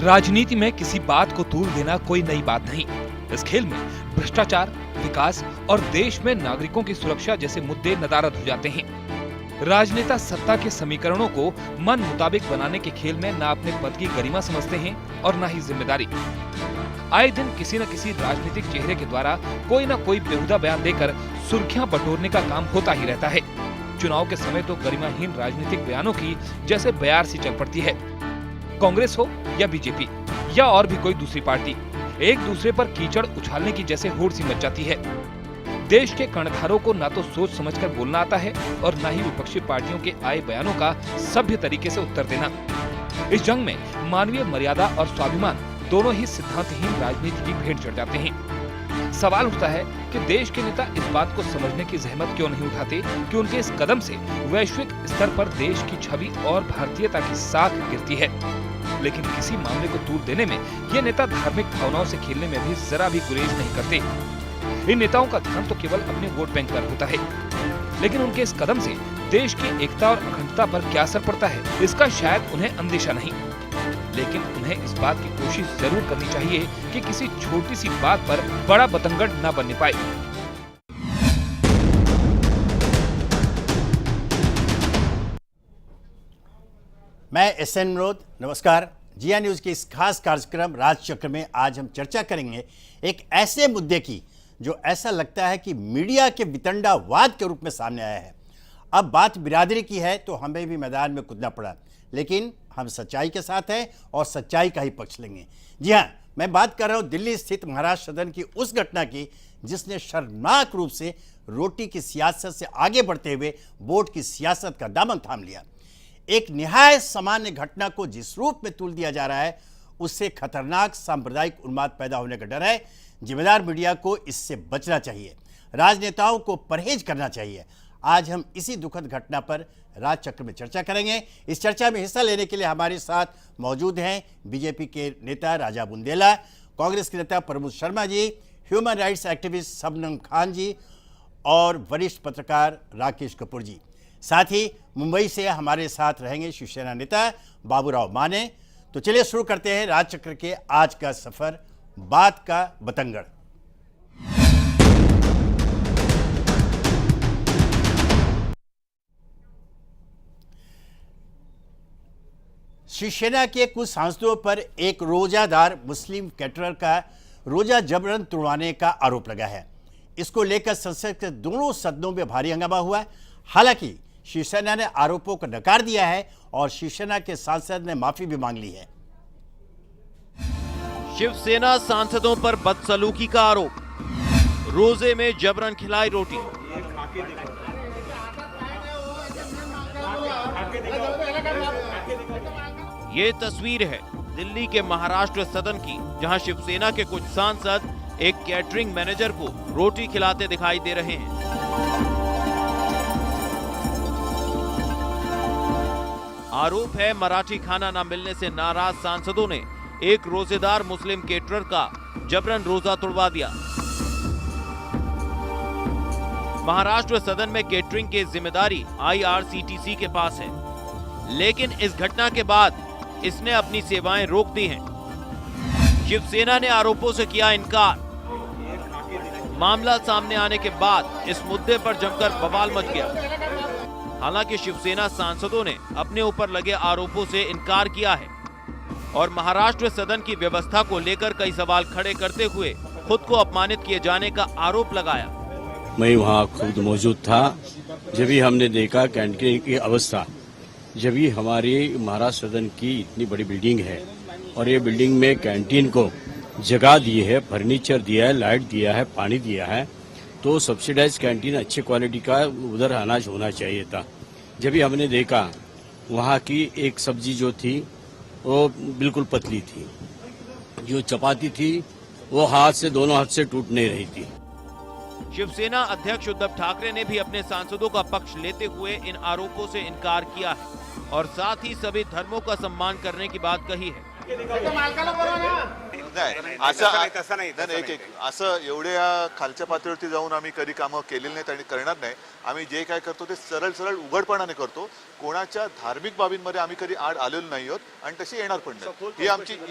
राजनीति में किसी बात को तूल देना कोई नई बात नहीं। इस खेल में भ्रष्टाचार, विकास और देश में नागरिकों की सुरक्षा जैसे मुद्दे नदारद हो जाते हैं। राजनेता सत्ता के समीकरणों को मन मुताबिक बनाने के खेल में ना अपने पद की गरिमा समझते हैं और ना ही जिम्मेदारी। आए दिन किसी न किसी राजनीतिक चेहरे के द्वारा कोई न कोई बेहुदा बयान देकर सुर्खियां बटोरने का काम होता ही रहता है। चुनाव के समय तो गरिमाहीन राजनीतिक बयानों की जैसे बयार सी चल पड़ती है। कांग्रेस हो या बीजेपी या और भी कोई दूसरी पार्टी, एक दूसरे पर कीचड़ उछालने की जैसे होड़ सी मच जाती है। देश के कर्णधारों को ना तो सोच समझकर बोलना आता है और ना ही विपक्षी पार्टियों के आए बयानों का सभ्य तरीके से उत्तर देना। इस जंग में मानवीय मर्यादा और स्वाभिमान दोनों ही सिद्धांतहीन राजनीति की भेंट चढ़ जाते हैं। सवाल उठता है कि देश के नेता इस बात को समझने की जहमत क्यों नहीं उठाते कि उनके इस कदम से वैश्विक स्तर पर देश की छवि और भारतीयता की साख गिरती है। लेकिन किसी मामले को तूल देने में ये नेता धार्मिक भावनाओं से खेलने में भी जरा भी गुरेज नहीं करते। इन नेताओं का ध्यान तो केवल अपने वोट बैंक पर होता है, लेकिन उनके इस कदम से देश की एकता और अखंडता पर क्या असर पड़ता है, इसका शायद उन्हें अंदेशा नहीं। लेकिन उन्हें इस बात की कोशिश जरूर करनी चाहिए कि किसी छोटी सी बात पर बड़ा बतंगड़ न बनने पाए। मैं एसएन मनोज, नमस्कार। जिया न्यूज के इस खास कार्यक्रम राजचक्र में आज हम चर्चा करेंगे एक ऐसे मुद्दे की जो ऐसा लगता है कि मीडिया के वितंडावाद के रूप में सामने आया है। अब बात बिरादरी की है तो हमें भी मैदान में कूदना पड़ा, लेकिन हम सच्चाई के साथ हैं और सच्चाई का ही पक्ष लेंगे। जी हाँ, मैं बात कर रहा हूँ दिल्ली स्थित महाराष्ट्र सदन की उस घटना की जिसने शर्मनाक रूप से रोटी की सियासत से आगे बढ़ते हुए वोट की सियासत का दामन थाम लिया। एक निहायत सामान्य घटना को जिस रूप में तुल दिया जा रहा है उससे खतरनाक सांप्रदायिक उन्माद पैदा होने का डर है। जिम्मेदार मीडिया को इससे बचना चाहिए, राजनेताओं को परहेज करना चाहिए। आज हम इसी दुखद घटना पर राजचक्र में चर्चा करेंगे। इस चर्चा में हिस्सा लेने के लिए हमारे साथ मौजूद हैं बीजेपी के नेता राजा बुंदेला, कांग्रेस के नेता Pramod Sharma ji, human rights activist Shabnam Khan ji और वरिष्ठ पत्रकार राकेश कपूर जी। साथ ही मुंबई से हमारे साथ रहेंगे शिवसेना नेता बाबूराव माने। तो चलिए शुरू करते हैं राजचक्र के आज का सफर, बात का बतंगड़। शिवसेना के कुछ सांसदों पर एक रोजादार मुस्लिम कैटरर का रोजा जबरन तोड़वाने का आरोप लगा है। इसको लेकर संसद के दोनों सदनों में भारी हंगामा हुआ। हालांकि शिवसेना ने आरोपों को नकार दिया है और शिवसेना के सांसद ने माफी भी मांग ली है। शिवसेना सांसदों पर बदसलूकी का आरोप, रोजे में जबरन खिलाई रोटी। ये तस्वीर है दिल्ली के महाराष्ट्र सदन की, जहां शिवसेना के कुछ सांसद एक कैटरिंग मैनेजर को रोटी खिलाते दिखाई दे रहे हैं। आरोप है मराठी खाना न मिलने से नाराज सांसदों ने एक रोजेदार मुस्लिम केटरर का जबरन रोजा तोड़वा दिया। महाराष्ट्र सदन में केटरिंग की जिम्मेदारी आईआरसीटीसी के पास है, लेकिन इस घटना के बाद इसने अपनी सेवाएं रोक दी हैं। शिवसेना ने आरोपों से किया इनकार। मामला सामने आने के बाद इस मुद्दे पर जमकर बवाल मच गया। हालांकि शिवसेना सांसदों ने अपने ऊपर लगे आरोपों से इनकार किया है और महाराष्ट्र सदन की व्यवस्था को लेकर कई सवाल खड़े करते हुए खुद को अपमानित किए जाने का आरोप लगाया। मैं वहाँ खुद मौजूद था जब भी हमने देखा कैंटीन की अवस्था। जब भी हमारी महाराष्ट्र सदन की इतनी बड़ी बिल्डिंग है और ये बिल्डिंग में कैंटीन को जगह दी है, फर्नीचर दिया है, लाइट दिया है, पानी दिया है, तो सब्सिडाइज कैंटीन अच्छे क्वालिटी का उधर अनाज होना चाहिए था। जब भी हमने देखा वहाँ की एक सब्जी जो थी वो बिल्कुल पतली थी, जो चपाती थी वो हाथ से दोनों हाथ से टूट नहीं रही थी। शिवसेना अध्यक्ष उद्धव ठाकरे ने भी अपने सांसदों का पक्ष लेते हुए इन आरोपों से इनकार किया है और साथ ही सभी धर्मों का सम्मान करने की बात कही है। नाही असं नाही एक असं एवढ्या खालच्या पातळीवरती जाऊन आम्ही कधी कामं केलेली नाहीत आणि करणार नाही. आम्ही जे काय करतो ते सरळ सरळ उघडपणाने करतो. कोणाच्या धार्मिक बाबींमध्ये आम्ही कधी आड आलेलो नाही आहोत आणि तशी येणार पण नाही.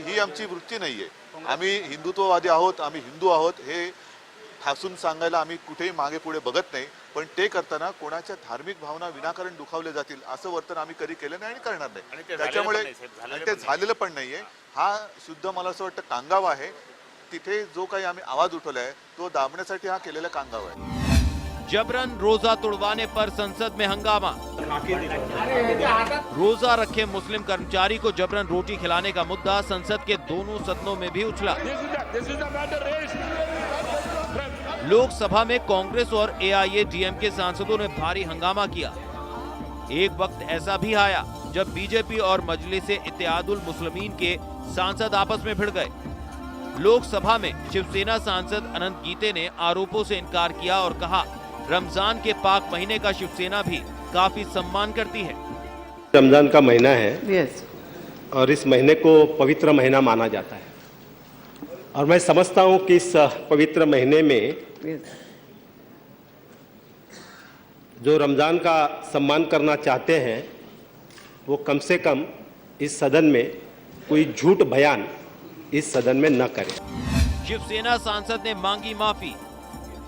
ही आमची वृत्ती नाहीये. आम्ही हिंदुत्ववादी आहोत, आम्ही हिंदू आहोत हे ठासून सांगायला आम्ही कुठेही मागे पुढे बघत नाही. पण ते करताना कोणाच्या धार्मिक भावना विनाकारण दुखावले जातील असं वर्तन आम्ही कधी केलं नाही आणि करणार नाही. त्याच्यामुळे ते झालेलं पण नाहीये. हा शुद्ध मला असं वाटतं कांगावा आहे. तिथे जो काही आम्ही आवाज उठवलाय तो दाबण्यासाठी हा केलेला कांगावा आहे. जबरन रोजा तोड़वाने पर संसद में हंगामा। रोजा रखे मुस्लिम कर्मचारी को जबरन रोटी खिलाने का मुद्दा संसद के दोनों सदनों में भी उछला। लोकसभा में कांग्रेस और एआईएडीएमके सांसदों ने भारी हंगामा किया। एक वक्त ऐसा भी आया जब बीजेपी और मजलिस-ए इत्तेहादुल मुस्लिमीन के सांसद आपस में भिड़ गए। लोकसभा में शिवसेना सांसद अनंत गीते ने आरोपों से इनकार किया और कहा रमजान के पाक महीने का शिवसेना भी काफी सम्मान करती है। रमजान का महीना है और इस महीने को पवित्र महीना माना जाता है और मैं समझता हूं कि इस पवित्र महीने में जो रमजान का सम्मान करना चाहते हैं वो कम से कम इस सदन में कोई झूठ बयान इस सदन में न करें। शिवसेना सांसद ने मांगी माफी।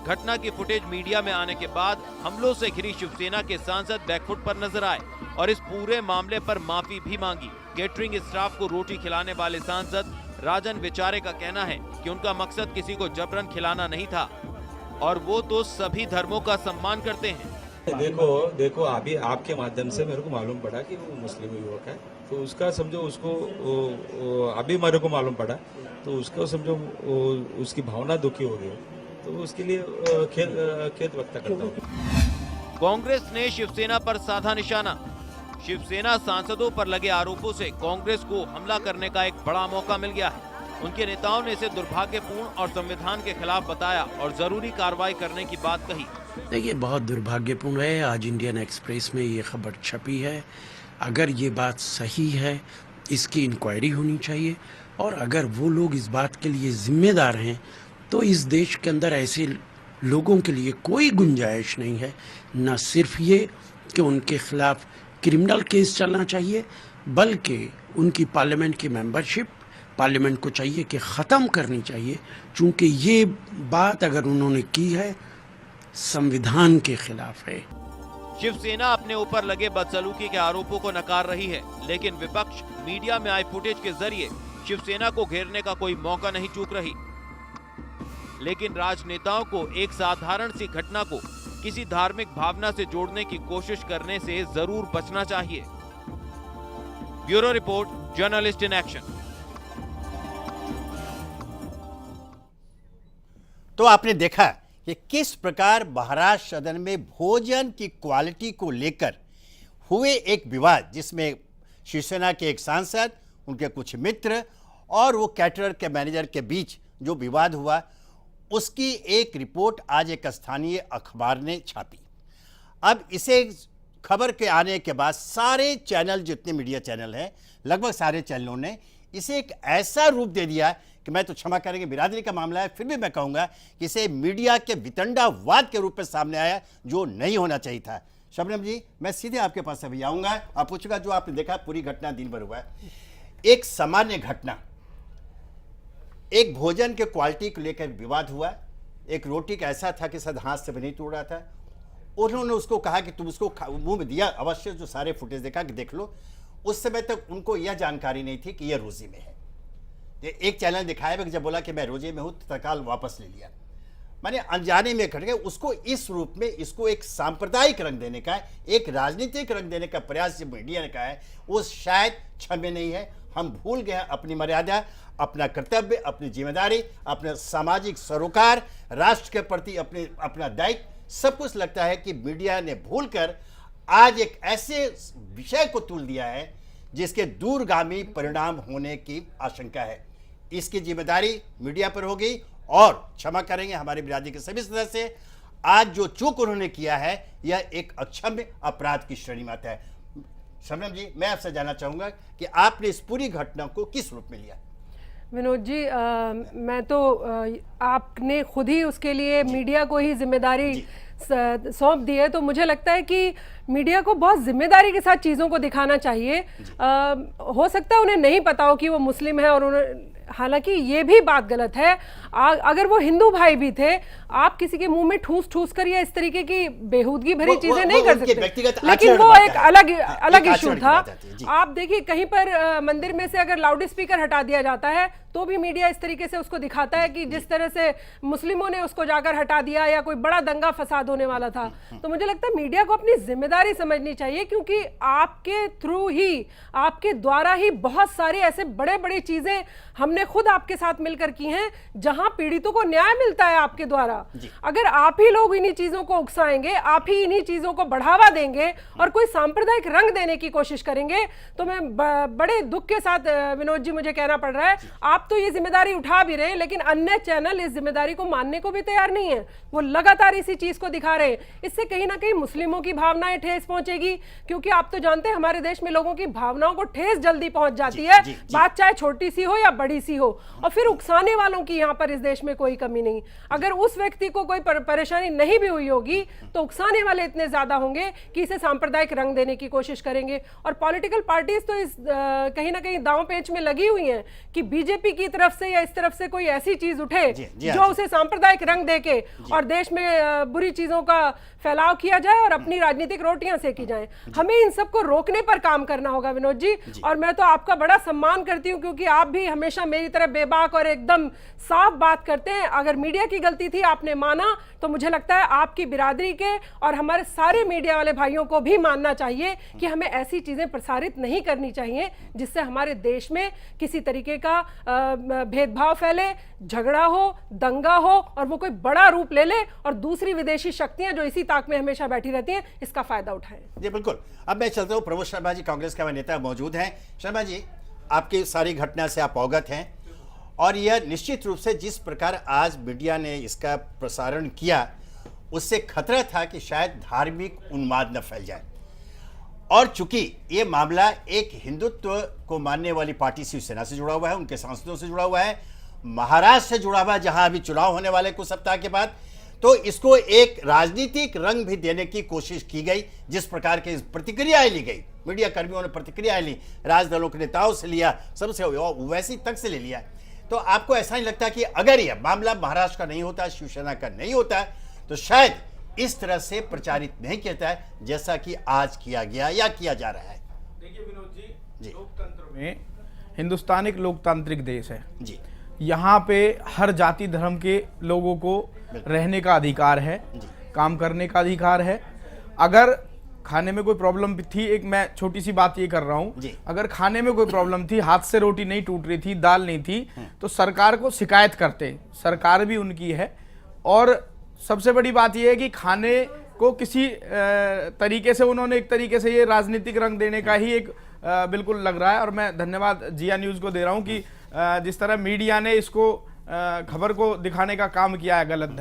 घटना की फुटेज मीडिया में आने के बाद हमलों से घिरी शिवसेना के सांसद बैकफुट पर नजर आए और इस पूरे मामले पर माफी भी मांगी। केटरिंग स्टाफ को रोटी खिलाने वाले सांसद राजन विचारे का कहना है कि उनका मकसद किसी को जबरन खिलाना नहीं था और वो तो सभी धर्मों का सम्मान करते हैं। देखो अभी आपके माध्यम से मेरे को मालूम पड़ा कि वो मुस्लिम युवक है, तो उसका समझो उसको अभी मेरे को मालूम पड़ा तो उसको समझो उसकी भावना दुखी हो गई, तो उसके लिए खेद व्यक्त करता हूँ। कांग्रेस ने शिवसेना पर साधा निशाना। शिवसेना सांसदों पर लगे आरोपों से कांग्रेस को हमला करने का एक बड़ा मौका मिल गया है। उनके नेताओं ने इसे दुर्भाग्यपूर्ण और संविधान के खिलाफ बताया और जरूरी कार्रवाई करने की बात कही। देखिए, बहुत दुर्भाग्यपूर्ण है। आज इंडियन एक्सप्रेस में ये खबर छपी है। अगर ये बात सही है, इसकी इंक्वायरी होनी चाहिए और अगर वो लोग इस बात के लिए जिम्मेदार हैं तो इस देश के अंदर ऐसे लोगों के लिए कोई गुंजाइश नहीं है। न सिर्फ ये कि उनके खिलाफ क्रिमिनल केस चलना चाहिए, बल्कि उनकी पार्लियामेंट की मेंबरशिप पार्लियामेंट को चाहिए कि ख़त्म करनी चाहिए, क्योंकि ये बात अगर उन्होंने की है संविधान के खिलाफ है। शिवसेना अपने ऊपर लगे बदसलूकी के आरोपों को नकार रही है, लेकिन विपक्ष मीडिया में आई फुटेज के जरिए शिवसेना को घेरने का कोई मौका नहीं चूक रही। लेकिन राजनेताओं को एक साधारण सी घटना को किसी धार्मिक भावना से जोड़ने की कोशिश करने से जरूर बचना चाहिए। Bureau report, journalist in action. तो आपने देखा कि किस प्रकार महाराष्ट्र सदन में भोजन की क्वालिटी को लेकर हुए एक विवाद, जिसमें शिवसेना के एक सांसद, उनके कुछ मित्र और वो कैटरर के मैनेजर के बीच जो विवाद हुआ, उसकी एक रिपोर्ट आज एक स्थानीय अखबार ने छापी। अब इसे खबर के आने के बाद सारे चैनल, जितने मीडिया चैनल हैं, लगभग सारे चैनलों ने इसे एक ऐसा रूप दे दिया कि मैं तो क्षमा करेंगे, बिरादरी का मामला है, फिर भी मैं कहूँगा कि इसे मीडिया के वितंडावाद के रूप में सामने आया, जो नहीं होना चाहिए था। शबनम जी, मैं सीधे आपके पास अभी आऊँगा। आप पूछूंगा जो आपने देखा पूरी घटना दिन भर हुआ है, एक सामान्य घटना, एक भोजन के क्वालिटी को लेकर विवाद हुआ। एक रोटी का ऐसा था कि शायद हाथ से भी नहीं तोड़ रहा था। उन्होंने उसको कहा कि तुम उसको मुंह में दिया, अवश्य जो सारे फुटेज देखा कि देख लो। उस समय तक उनको यह जानकारी नहीं थी कि यह रोजे में है। एक चैनल दिखाया जब बोला कि मैं रोजे में हूं तो तत्काल वापस ले लिया। माने अनजाने में घट गए। उसको इस रूप में, इसको एक सांप्रदायिक रंग देने का, एक राजनीतिक रंग देने का प्रयास जो मीडिया ने कहा है, वो शायद क्षम्य नहीं है। हम भूल गए अपनी मर्यादा, अपना कर्तव्य, अपनी जिम्मेदारी, अपने सामाजिक सरोकार, राष्ट्र के प्रति अपना दायित्व, सब कुछ लगता है कि मीडिया ने भूलकर आज एक ऐसे विषय को तुल दिया है जिसके दूरगामी परिणाम होने की आशंका है। इसकी जिम्मेदारी मीडिया पर होगी और क्षमा करेंगे हमारे बिरादरी के सभी सदस्य, आज जो चूक उन्होंने किया है यह एक अक्षम्य अपराध की श्रेणी में आता है। शबनम जी, मैं आपसे जानना चाहूंगा कि आपने इस पूरी घटना को किस रूप में लिया? विनोद जी, मैं तो आपने खुद ही उसके लिए मीडिया को ही जिम्मेदारी सौंप दी है, तो मुझे लगता है कि मीडिया को बहुत जिम्मेदारी के साथ चीज़ों को दिखाना चाहिए। हो सकता है उन्हें नहीं पता हो कि वो मुस्लिम है, और उन्हें, हालांकि ये भी बात गलत है। अगर वो हिंदू भाई भी थे, आप किसी के मुंह में ठूस ठूस कर या इस तरीके की बेहूदगी भरी चीजें नहीं कर सकते, लेकिन वो एक अलग इशू था। आप देखिए, कहीं पर मंदिर में से अगर लाउड स्पीकर हटा दिया जाता है तो भी मीडिया इस तरीके से उसको दिखाता है कि जिस तरह से मुस्लिमों ने उसको जाकर हटा दिया या कोई बड़ा दंगा फसाद होने वाला था। तो मुझे लगता है मीडिया को अपनी जिम्मेदारी समझनी चाहिए, क्योंकि आपके थ्रू ही, आपके द्वारा ही बहुत सारी ऐसे बड़े बड़े चीजें हमने खुद आपके साथ मिलकर की हैं, जहां पीड़ितों को न्याय मिलता है आपके द्वारा। अगर आप ही लोग इन्हीं चीजों को उकसाएंगे, आप ही इन्हीं चीजों को बढ़ावा देंगे और कोई सांप्रदायिक रंग देने की कोशिश करेंगे, तो मैं बड़े दुख के साथ विनोद जी मुझे कहना पड़ रहा है, आप तो ये जिम्मेदारी उठा भी रहे हैं, लेकिन अन्य चैनल इस जिम्मेदारी को मानने को भी तैयार नहीं है। वो लगातार इसी चीज को दिखा रहे हैं। इससे कहीं ना कहीं मुस्लिमों की भावनाएं ठेस पहुंचेगी, क्योंकि आप तो जानते हैं हमारे देश में लोगों की भावनाओं को ठेस जल्दी पहुंच जाती है, बात चाहे छोटी सी हो या बड़ी सी हो। और फिर उकसाने वालों की यहाँ पर इस देश में कोई कमी नहीं। अगर उस व्यक्ति को कोई परेशानी नहीं भी हुई होगी, तो उकसाने वाले इतने ज्यादा होंगे कि इसे सांप्रदायिक रंग देने की कोशिश करेंगे। और पॉलिटिकल पार्टीज तो इस कहीं ना कहीं दांव पेच में लगी हुई हैं कि बीजेपी की तरफ से या इस तरफ से कोई ऐसी चीज उठे जो उसे सांप्रदायिक रंग देके और देश में बुरी चीजों का फैलाव किया जाए और अपनी राजनीतिक रोटियां सेकी जाएं। हमें इन सबको रोकने पर काम करना होगा विनोद जी। और मैं तो आपका बड़ा सम्मान करती हूं, क्योंकि आप भी हमेशा मेरी तरह बेबाक और एकदम साफ बात करते हैं। अगर मीडिया की गलती थी, आपने माना, तो मुझे लगता है आपकी बिरादरी के और हमारे सारे मीडिया वाले भाइयों को भी मानना चाहिए कि हमें ऐसी चीजें प्रसारित नहीं करनी चाहिए जिससे हमारे देश में किसी तरीके का भेदभाव फैले, झगड़ा हो, दंगा हो और वो कोई बड़ा रूप ले ले और दूसरी विदेशी शक्तियां जो इसी ताक में हमेशा बैठी रहती हैं इसका फायदा उठाएं। जी बिल्कुल। अब मैं चलता हूं, प्रमोद शर्मा जी कांग्रेस के नेता मौजूद हैं। शर्मा जी, आपकी सारी घटना से आप अवगत हैं, और यह निश्चित रूप से जिस प्रकार आज मीडिया ने इसका प्रसारण किया, उससे खतरा था कि शायद धार्मिक उन्माद न फैल जाए। और चूंकि ये मामला एक हिंदुत्व को मानने वाली पार्टी शिवसेना से जुड़ा हुआ है, उनके सांसदों से जुड़ा हुआ है, महाराष्ट्र से जुड़ा हुआ है, जहां अभी चुनाव होने वाले कुछ सप्ताह के बाद, तो इसको एक राजनीतिक रंग भी देने की कोशिश की गई। जिस प्रकार की प्रतिक्रियाएं ली गई, मीडिया कर्मियों ने प्रतिक्रियाएं ली, राजदलों के नेताओं से लिया, सबसे वैसी तक से ले लिया। तो आपको ऐसा नहीं लगता कि अगर यह मामला महाराष्ट्र का नहीं होता, शिवसेना का नहीं होता, तो शायद इस तरह से प्रचारित नहीं किया जाता है जैसा कि आज किया गया या किया जा रहा है? देखिए विनोद जी, लोकतंत्र में, हिंदुस्तान एक लोकतांत्रिक देश है जी। यहाँ पे हर जाति धर्म के लोगों को रहने का अधिकार है, काम करने का अधिकार है। अगर खाने में कोई प्रॉब्लम थी, एक मैं छोटी सी बात ये कर रहा हूँ, अगर खाने में कोई प्रॉब्लम थी, हाथ से रोटी नहीं टूट रही थी, दाल नहीं थी, तो सरकार को शिकायत करते, सरकार भी उनकी है। और सबसे बड़ी बात यह है कि खाने को किसी तरीके से उन्होंने एक तरीके से ये राजनीतिक रंग देने का ही एक बिल्कुल लग रहा है। और मैं धन्यवाद जिया न्यूज़ को दे रहा हूँ कि जिस तरह मीडिया ने इसको खबर को दिखाने का काम किया है गलत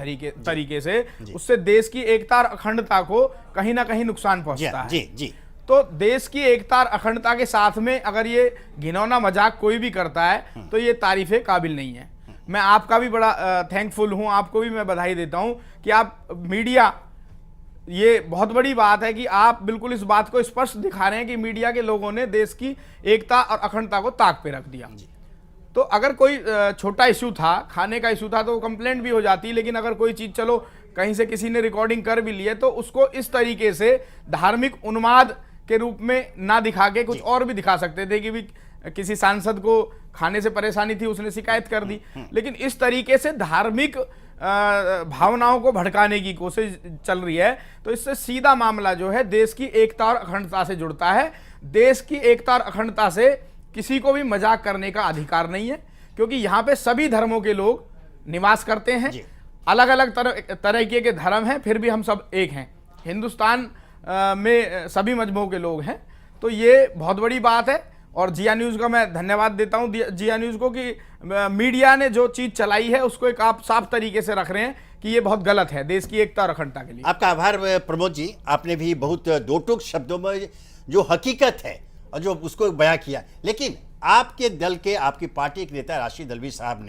तरीके से, उससे देश की एकता और अखंडता को कहीं ना कहीं नुकसान पहुंचता है। जी। तो देश की एकता और अखंडता के साथ में अगर ये घिनौना मजाक कोई भी करता है तो ये तारीफे काबिल नहीं है। मैं आपका भी बड़ा थैंकफुल हूं, आपको भी मैं बधाई देता हूं कि आप मीडिया, ये बहुत बड़ी बात है कि आप बिल्कुल इस बात को स्पष्ट दिखा रहे हैं कि मीडिया के लोगों ने देश की एकता और अखंडता को ताक पे रख दिया। तो अगर कोई छोटा इशू था, खाने का इशू था, तो कंप्लेंट भी हो जाती, लेकिन अगर कोई चीज़ चलो कहीं से किसी ने रिकॉर्डिंग कर भी ली है तो उसको इस तरीके से धार्मिक उन्माद के रूप में ना दिखा के कुछ और भी दिखा सकते थे कि भी किसी सांसद को खाने से परेशानी थी, उसने शिकायत कर दी। लेकिन इस तरीके से धार्मिक भावनाओं को भड़काने की कोशिश चल रही है, तो इससे सीधा मामला जो है देश की एकता और अखंडता से जुड़ता है। देश की एकता और अखंडता से किसी को भी मजाक करने का अधिकार नहीं है, क्योंकि यहाँ पे सभी धर्मों के लोग निवास करते हैं, अलग अलग तरीके के धर्म हैं, फिर भी हम सब एक हैं। हिंदुस्तान में सभी मजहबों के लोग हैं, तो ये बहुत बड़ी बात है। और जिया न्यूज़ का मैं धन्यवाद देता हूँ जिया न्यूज़ को कि मीडिया ने जो चीज़ चलाई है उसको एक आप साफ तरीके से रख रहे हैं कि ये बहुत गलत है देश की एकता और अखंडता के लिए। आपका आभार प्रमोद जी। आपने भी बहुत दो टूक शब्दों में जो हकीकत है और जो उसको बयां किया। लेकिन आपके दल के, आपकी पार्टी के नेता राशिद अल्वी साहब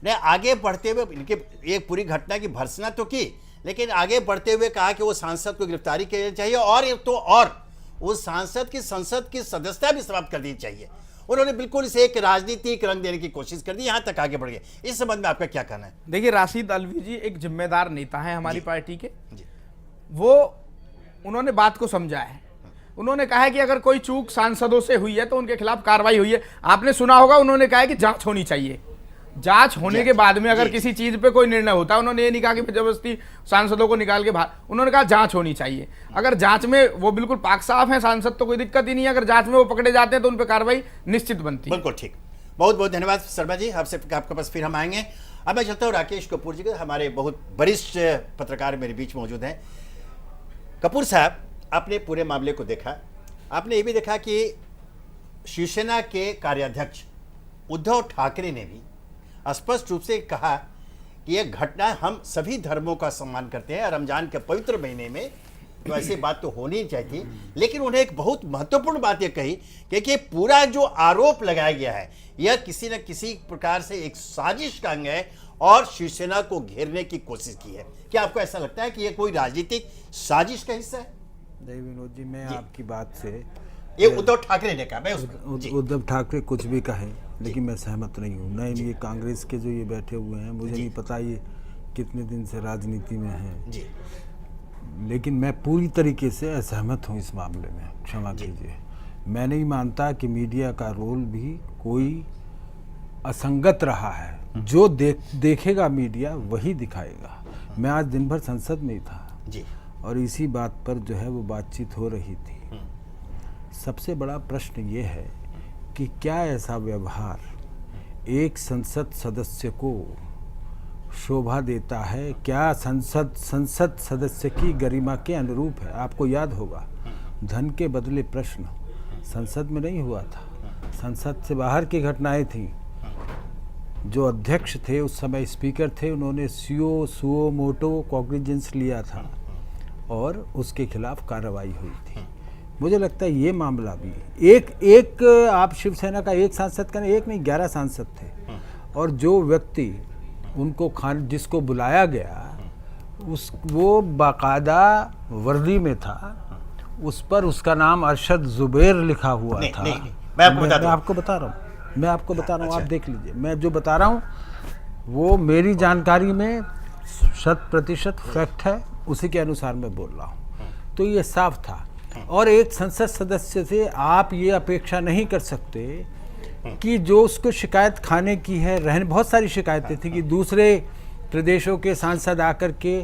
ने आगे बढ़ते हुए इनके एक पूरी घटना की भर्त्सना तो की, लेकिन आगे बढ़ते हुए कहा कि वो सांसद को गिरफ्तारी करनी चाहिए और उस सांसद की संसद की सदस्यता भी समाप्त कर दी चाहिए। उन्होंने बिल्कुल इसे एक राजनीतिक रंग देने की कोशिश कर दी, यहां तक आगे बढ़ गए। इस संबंध में आपका क्या कहना है? देखिए, राशिद अल्वी जी एक जिम्मेदार नेता हैं हमारी पार्टी के। जी। वो उन्होंने बात को समझा है। उन्होंने कहा है कि अगर कोई चूक सांसदों से हुई है तो उनके खिलाफ कार्रवाई हुई है। आपने सुना होगा, उन्होंने कहा है कि जांच होनी चाहिए। जांच होने के बाद में अगर किसी चीज पे कोई निर्णय होता है, उन्होंने ये नहीं कहा कि जबरदस्ती सांसदों को निकाल के बाहर, उन्होंने कहा जांच होनी चाहिए। अगर जांच में वो बिल्कुल पाक साफ है सांसद तो कोई दिक्कत ही नहीं है, अगर जांच में वो पकड़े जाते हैं तो उन पर कार्रवाई निश्चित बनती है। बिल्कुल ठीक, बहुत बहुत धन्यवाद शर्मा जी, आपके पास फिर हम आएंगे। अब मैं चाहता हूँ राकेश कपूर जी, हमारे बहुत वरिष्ठ पत्रकार मेरे बीच मौजूद हैं। कपूर साहब, आपने पूरे मामले को देखा, आपने ये भी देखा कि शिवसेना के कार्याध्यक्ष उद्धव ठाकरे ने भी स्पष्ट रूप से कहा कि यह घटना, हम सभी धर्मों का सम्मान करते हैं, रमजान के पवित्र महीने में तो ऐसी बात तो होनी ही चाहिए। लेकिन उन्हें एक बहुत महत्वपूर्ण बात यह कही कि पूरा जो आरोप लगाया गया है यह किसी न किसी प्रकार से एक साजिश का अंग है और शिवसेना को घेरने की कोशिश की है। क्या आपको ऐसा लगता है कि यह कोई राजनीतिक साजिश का हिस्सा है? जय विनोद जी, मैं आपकी बात से, ये उद्धव ठाकरे ने कहा, मैं उद्धव ठाकरे कुछ भी कहे लेकिन मैं सहमत नहीं हूँ। नहीं, ये कांग्रेस के जो ये बैठे हुए हैं, मुझे नहीं पता ये कितने दिन से राजनीति में हैं जी, लेकिन मैं पूरी तरीके से असहमत हूँ इस मामले में। क्षमा कीजिए, मैं नहीं मानता कि मीडिया का रोल भी कोई असंगत रहा है। जो देखेगा मीडिया वही दिखाएगा। मैं आज दिन भर संसद में ही था जी, और इसी बात पर जो है वो बातचीत हो रही थी। सबसे बड़ा प्रश्न ये है कि क्या ऐसा व्यवहार एक संसद सदस्य को शोभा देता है? क्या संसद सदस्य की गरिमा के अनुरूप है? आपको याद होगा, धन के बदले प्रश्न संसद में नहीं हुआ था, संसद से बाहर की घटनाएं थीं। जो अध्यक्ष थे उस समय, स्पीकर थे, उन्होंने सुओ मोटो कॉग्निजेंस लिया था और उसके खिलाफ कार्रवाई हुई थी। मुझे लगता है ये मामला भी एक आप शिवसेना का एक सांसद का नहीं, एक नहीं 11 सांसद थे, और जो व्यक्ति उनको जिसको बुलाया गया वो बाकायदा वर्दी में था, उस पर उसका नाम अरशद जुबैर लिखा हुआ था। मैं आपको बता रहा हूँ, आप देख लीजिए। मैं जो बता रहा हूँ वो मेरी जानकारी में 100% फैक्ट है, उसी के अनुसार मैं बोल रहा हूँ। तो ये साफ था। और एक संसद सदस्य से आप ये अपेक्षा नहीं कर सकते कि जो उसको शिकायत खाने की है, बहुत सारी शिकायतें थी कि दूसरे प्रदेशों के सांसद आकर के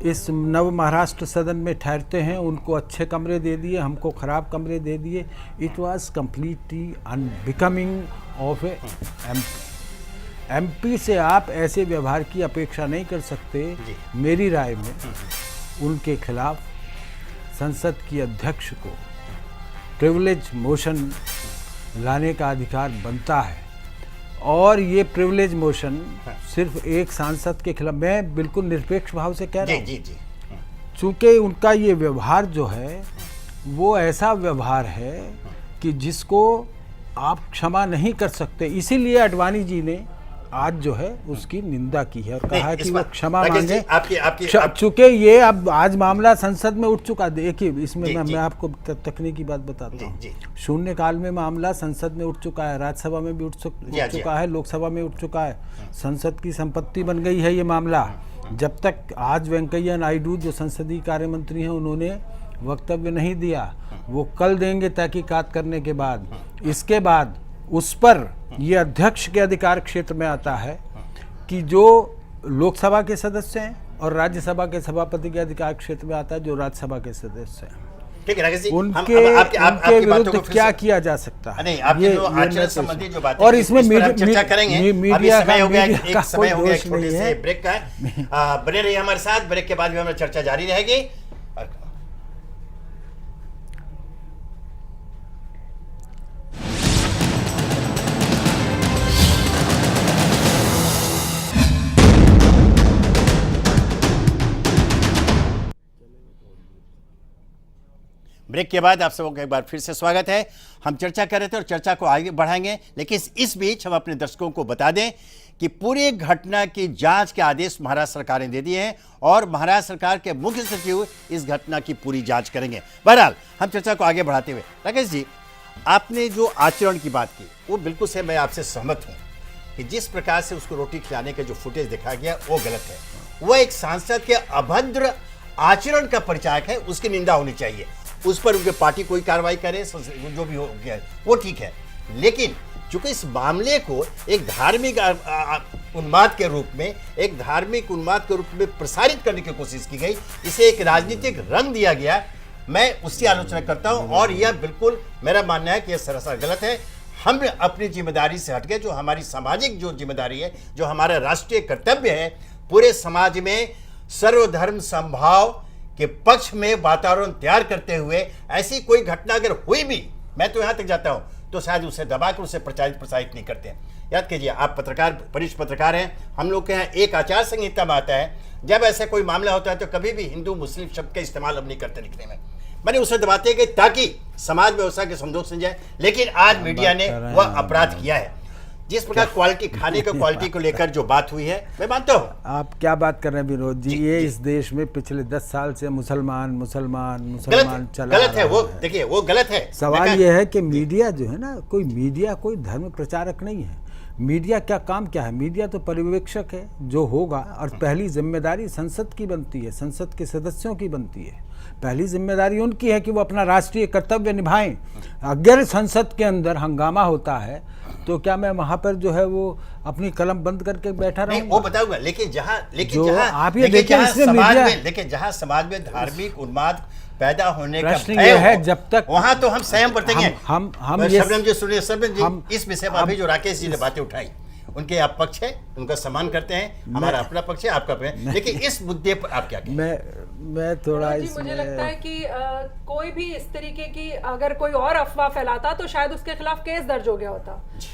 इस नव महाराष्ट्र सदन में ठहरते हैं, उनको अच्छे कमरे दे दिए, हमको ख़राब कमरे दे दिए। It was completely unbecoming of A MP से आप ऐसे व्यवहार की अपेक्षा नहीं कर सकते। मेरी राय में उनके खिलाफ संसद की अध्यक्ष को प्रिविलेज मोशन लाने का अधिकार बनता है, और ये प्रिविलेज मोशन सिर्फ एक सांसद के खिलाफ, मैं बिल्कुल निरपेक्ष भाव से कह रहा हूँ, चूँकि उनका ये व्यवहार जो है वो ऐसा व्यवहार है कि जिसको आप क्षमा नहीं कर सकते। इसीलिए आडवाणी जी ने आज जो है उसकी निंदा की है और कहा कि वो क्षमा मांगे। चूंकि ये अब आज मामला संसद में उठ चुका, देखिए इसमें मैं आपको तकनीकी बात बताता हूँ। शून्यकाल में मामला संसद में उठ चुका है, राज्यसभा में भी उठ चुका है, लोकसभा में उठ चुका है, संसद की संपत्ति बन गई है ये मामला। जब तक आज वेंकैया नायडू जो संसदीय कार्य मंत्री हैं उन्होंने वक्तव्य नहीं दिया, वो कल देंगे तहकीकात करने के बाद। इसके बाद उस पर ये अध्यक्ष के अधिकार क्षेत्र में आता है कि जो लोकसभा के सदस्य हैं, और राज्यसभा के सभापति के अधिकार क्षेत्र में आता है जो राज्यसभा के सदस्य हैं। ठीक है राकेश जी, उनके विरुद्ध क्या किया जा सकता है? नहीं, जो आचरण संबंधी जो बातें, और इसमें चर्चा करेंगे। मीडिया का एक समय हो गया छोटे से ब्रेक का है। बने रहिए हमारे साथ, ब्रेक के बाद भी हमारी चर्चा जारी रहेगी। ब्रेक के बाद आप सबों का एक बार फिर से स्वागत है। हम चर्चा कर रहे थे और चर्चा को आगे बढ़ाएंगे, लेकिन इस बीच हम अपने दर्शकों को बता दें कि पूरी घटना की जांच के आदेश महाराष्ट्र सरकार ने दे दिए हैं और महाराष्ट्र सरकार के मुख्य सचिव इस घटना की पूरी जांच करेंगे। बहरहाल हम चर्चा को आगे बढ़ाते हुए, राकेश जी, आपने जो आचरण की बात की वो बिल्कुल से मैं आपसे सहमत हूँ कि जिस प्रकार से उसको रोटी खिलाने का जो फुटेज दिखाया गया वो गलत है। वो एक सांसद के अभद्र आचरण का परिचायक है, उसकी निंदा होनी चाहिए। उस पर उनके पार्टी कोई कार्रवाई करे, जो भी हो गया वो ठीक है, लेकिन चूंकि इस मामले को एक धार्मिक उन्माद के रूप में, एक धार्मिक उन्माद के रूप में प्रसारित करने की कोशिश की गई, इसे एक राजनीतिक रंग दिया गया, मैं उसकी आलोचना करता हूं और यह बिल्कुल मेरा मानना है कि यह सरासर गलत है। हम अपनी जिम्मेदारी से हटके, जो हमारी सामाजिक जो जिम्मेदारी है, जो हमारा राष्ट्रीय कर्तव्य है, पूरे समाज में सर्वधर्म समभाव के पक्ष में वातावरण तैयार करते हुए ऐसी कोई घटना अगर हुई भी, मैं तो यहां तक जाता हूं, तो शायद उसे दबाकर उसे प्रसारित नहीं करते। याद कीजिए, आप पत्रकार, वरिष्ठ पत्रकार हैं, हम लोग के यहाँ एक आचार संहिता में आता है, जब ऐसा कोई मामला होता है तो कभी भी हिंदू मुस्लिम शब्द का इस्तेमाल हम नहीं करते लिखने में, मैंने उसे दबाते गए ताकि समाज व्यवस्था के संदोष से जाए। लेकिन आज मीडिया ने वह अपराध किया है। जिस प्रकार क्वालिटी, खाने का क्वालिटी को लेकर जो बात हुई है, मैं मानता हूँ। आप क्या बात कर रहे हैं विनोद जी, ये इस देश में पिछले 10 साल से मुसलमान चला गलत है वो, देखिए वो गलत है। सवाल ये है कि मीडिया जो है ना, मीडिया कोई धर्म प्रचारक नहीं है। मीडिया क्या काम क्या है? मीडिया तो पर्यवेक्षक है जो होगा, और पहली जिम्मेदारी संसद की बनती है, संसद के सदस्यों की बनती है। पहली जिम्मेदारी उनकी है कि वो अपना राष्ट्रीय कर्तव्य निभाएं। अगर संसद के अंदर हंगामा होता है तो क्या मैं वहां पर जो है वो अपनी कलम बंद करके बैठा रहूंगा? वो बताऊंगा, लेकिन जहां आप ये देखिए, जहां समाज में धार्मिक उन्माद पैदा होने का प्रश्न ये है, जब तक वहां तो हम संयम बरतेंगे। हम शबनम जी सुनिए, शबनम जी, इस विषय पर अभी जो राकेश जी ने बातें उठाई, उनके आप पक्ष है, उनका सम्मान करते हैं, हमारा अपना पक्ष है, आपका है, लेकिन इस मुद्दे पर आप क्या कहें? मैं थोड़ा मुझे लगता है कि कोई भी इस तरीके की अगर कोई और अफवाह फैलाता तो शायद उसके खिलाफ केस दर्ज हो गया होता।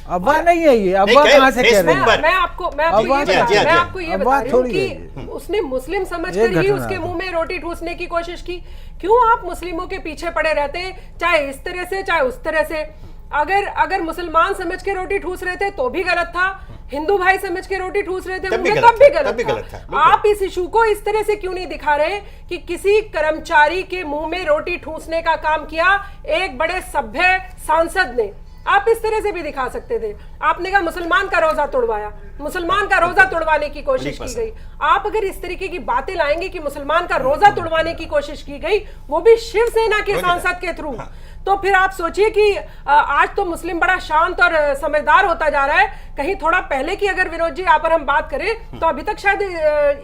अफवाह नहीं है ये, अफवाह कहाँ से कह रहे हैं? मैं आपको ये बता रही हूँ कि उसने मुस्लिम समझकर ही उसके मुंह में रोटी ठूसने की कोशिश की। क्यों आप मुस्लिमों के पीछे पड़े रहते हैं, चाहे इस तरह से चाहे उस तरह से? अगर मुसलमान समझ के रोटी ठूस रहे थे तो भी गलत था, हिंदू भाई समझ के रोटी ठूस रहे थे तब भी गलत था। आप इस इशू को इस तरह से क्यों नहीं दिखा रहे कि किसी कर्मचारी के मुंह में रोटी ठूसने का काम किया एक बड़े सभ्य सांसद ने? आप इस तरह से भी दिखा सकते थे। आपने कहा मुसलमान का रोजा तोड़वाया, मुसलमान का रोजा तोड़वाने की कोशिश की गई। आप अगर इस तरीके की बातें लाएंगे कि मुसलमान का रोजा तोड़वाने की कोशिश की गई, वो भी शिवसेना के सांसद के थ्रू, तो फिर आप सोचिए कि आज तो मुस्लिम बड़ा शांत और समझदार होता जा रहा है। कहीं थोड़ा पहले की अगर विनोद जी आप और हम बात करें तो अभी तक शायद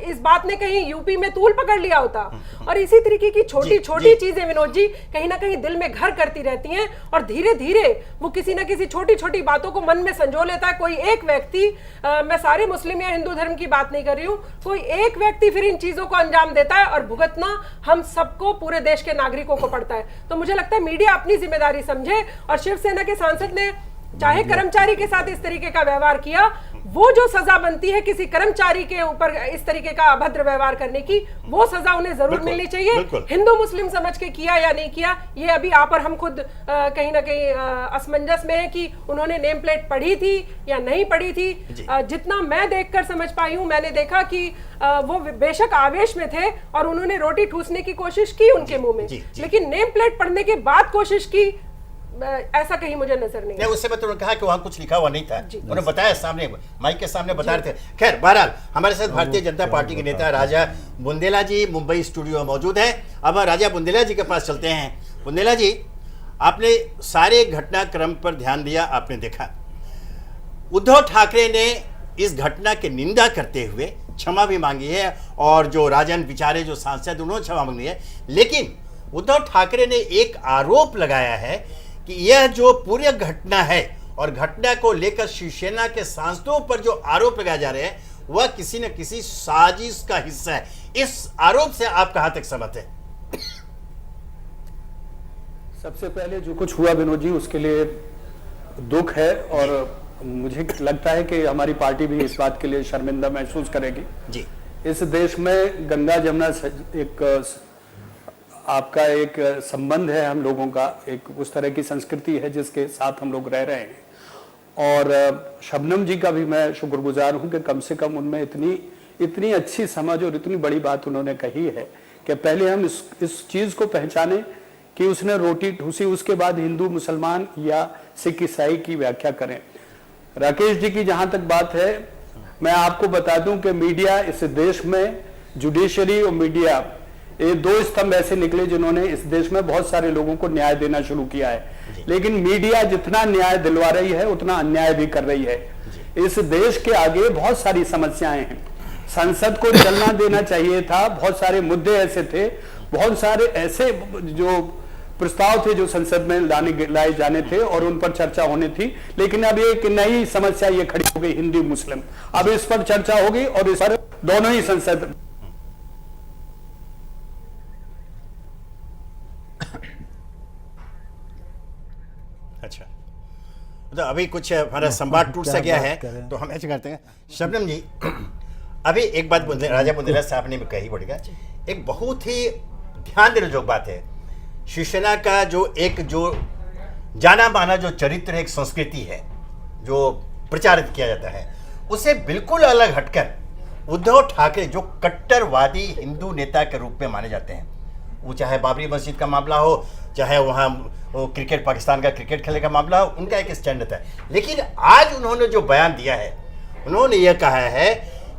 इस बात ने कहीं यूपी में तूल पकड़ लिया होता। और इसी तरीके की छोटी छोटी चीजें विनोद जी कहीं ना कहीं दिल में घर करती रहती हैं और धीरे धीरे वो किसी ना किसी छोटी छोटी बातों को मन में संजो लेता है। कोई एक व्यक्ति, मैं सारे मुस्लिम या हिंदू धर्म की बात नहीं कर रही हूँ, कोई एक व्यक्ति फिर इन चीजों को अंजाम देता है और भुगतना हम सबको, पूरे देश के नागरिकों को पड़ता है। तो मुझे लगता है मीडिया अपनी जिम्मेदारी समझे और शिवसेना के सांसद ने चाहे कर्मचारी के साथ इस तरीके का व्यवहार किया, वो जो सजा बनती है किसी कर्मचारी के ऊपर इस तरीके का अभद्र व्यवहार करने की, वो सजा उन्हें जरूर मिलनी चाहिए। हिंदू मुस्लिम समझ के किया या नहीं किया, ये अभी आप और हम खुद कहीं ना कहीं असमंजस में है कि उन्होंने नेम प्लेट पढ़ी थी या नहीं पढ़ी थी। जितना मैं देखकर समझ पाई हूं, मैंने देखा कि वो बेशक आवेश में थे और उन्होंने रोटी ठूसने की कोशिश की उनके मुंह में, लेकिन नेम प्लेट पढ़ने के बाद कोशिश की, ऐसा कहीं मुझे नजर नहीं। उससे मैं तुमने कहा कि वहां कुछ लिखा हुआ नहीं था, उन्होंने बताया सामने, माइक के सामने बता रहे थे। खैर, बहरहाल हमारे साथ भारतीय जनता पार्टी के नेता राजा बुंदेला जी मुंबई स्टूडियो में मौजूद हैं। अब राजा बुंदेला जी के पास चलते हैं। बुंदेला जी, आपने सारे घटनाक्रम पर ध्यान दिया, आपने देखा उद्धव ठाकरे ने इस घटना की निंदा करते हुए क्षमा भी मांगी है और जो राजन बिचारे जो सांसद उन्होंने क्षमा मांगी है, लेकिन उद्धव ठाकरे ने एक आरोप लगाया है कि यह जो पूरी घटना है और घटना को लेकर शिवसेना के सांसदों पर जो आरोप लगाए जा रहे हैं वह किसी न किसी साजिश का हिस्सा है। इस आरोप से आप कहां तक सहमत है? सबसे पहले जो कुछ हुआ विनोद जी, उसके लिए दुख है और मुझे लगता है कि हमारी पार्टी भी इस बात के लिए शर्मिंदा महसूस करेगी जी। इस देश में गंगा जमुना एक आपका एक संबंध है हम लोगों का, एक उस तरह की संस्कृति है जिसके साथ हम लोग रह रहे हैं। और शबनम जी का भी मैं शुक्रगुजार हूं कि कम से कम उनमें इतनी अच्छी समझ और इतनी बड़ी बात उन्होंने कही है कि पहले हम इस चीज को पहचाने कि उसने रोटी ठूसी, उसके बाद हिंदू मुसलमान या सिख ईसाई की व्याख्या करें। राकेश जी की जहां तक बात है, मैं आपको बता दूं कि मीडिया इस देश में, जुडिशरी और मीडिया, ये दो स्तंभ ऐसे निकले जिन्होंने इस देश में बहुत सारे लोगों को न्याय देना शुरू किया है। लेकिन मीडिया जितना न्याय दिलवा रही है उतना अन्याय भी कर रही है। इस देश के आगे बहुत सारी समस्याएं हैं। संसद को चलना देना चाहिए था, बहुत सारे मुद्दे ऐसे थे, बहुत सारे ऐसे जो प्रस्ताव थे जो संसद में लाए जाने थे और उन पर चर्चा होनी थी। लेकिन अब एक नई समस्या ये खड़ी हो गई, हिंदू मुस्लिम। अब इस पर चर्चा होगी और इस पर दोनों ही संसद अच्छा, तो अभी कुछ हमारा संवाद टूट सा गया है, तो हम ऐसे करते हैं। शबनम जी, अभी एक बात राजा बुंदेला साहब ने भी कही पड़ेगा, एक बहुत ही ध्यान देने जो बात है, शिवसेना का जो जाना माना जो चरित्र है, एक संस्कृति है जो प्रचारित किया जाता है, उसे बिल्कुल अलग हटकर उद्धव ठाकरे जो कट्टरवादी हिंदू नेता के रूप में माने जाते हैं, वो चाहे बाबरी मस्जिद का मामला हो, चाहे वहाँ क्रिकेट, पाकिस्तान का क्रिकेट खेलने का मामला हो, उनका एक स्टैंड था। लेकिन आज उन्होंने जो बयान दिया है, उन्होंने ये कहा है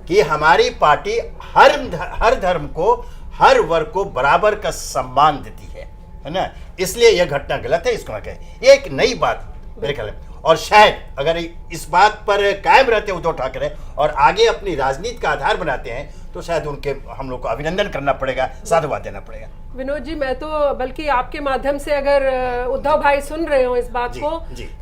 कि हमारी पार्टी हर धर्म को, हर वर्ग को बराबर का सम्मान देती है ना, इसलिए यह घटना गलत है, इसको ना कहें। ये एक नई बात मेरे ख्याल में, और शायद अगर इस बात पर कायम रहते उद्धव ठाकरे और आगे अपनी राजनीति का आधार बनाते हैं, तो शायद उनके हम लोग को अभिनंदन करना पड़ेगा, साधुवाद देना पड़ेगा। विनोद जी, मैं तो बल्कि आपके माध्यम से अगर उद्धव भाई सुन रहे हो इस बात को,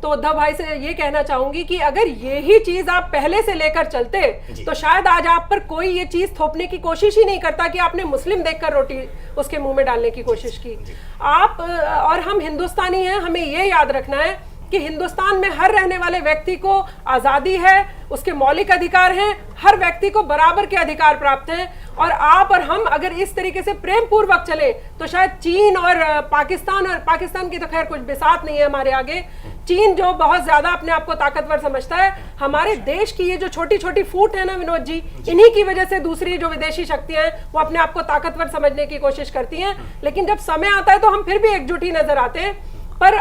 तो उद्धव भाई से ये कहना चाहूंगी कि अगर यही चीज आप पहले से लेकर चलते तो शायद आज आप पर कोई ये चीज थोपने की कोशिश ही नहीं करता कि आपने मुस्लिम देखकर रोटी उसके मुंह में डालने की कोशिश की। आप और हम हिंदुस्तानी हैं, हमें ये याद रखना है कि हिंदुस्तान में हर रहने वाले व्यक्ति को आजादी है, उसके मौलिक अधिकार हैं, हर व्यक्ति को बराबर के अधिकार प्राप्त हैं। और आप और हम अगर इस तरीके से प्रेम पूर्वक चले तो शायद चीन और पाकिस्तान की तो खैर कुछ बिसात नहीं है हमारे आगे। चीन जो बहुत ज्यादा अपने आप को ताकतवर समझता है, हमारे देश की ये जो छोटी छोटी फूट है ना विनोद जी, इन्हीं की वजह से दूसरी जो विदेशी शक्तियां हैं वो अपने आप को ताकतवर समझने की कोशिश करती हैं। लेकिन जब समय आता है तो हम फिर भी एकजुट ही नजर आते हैं। पर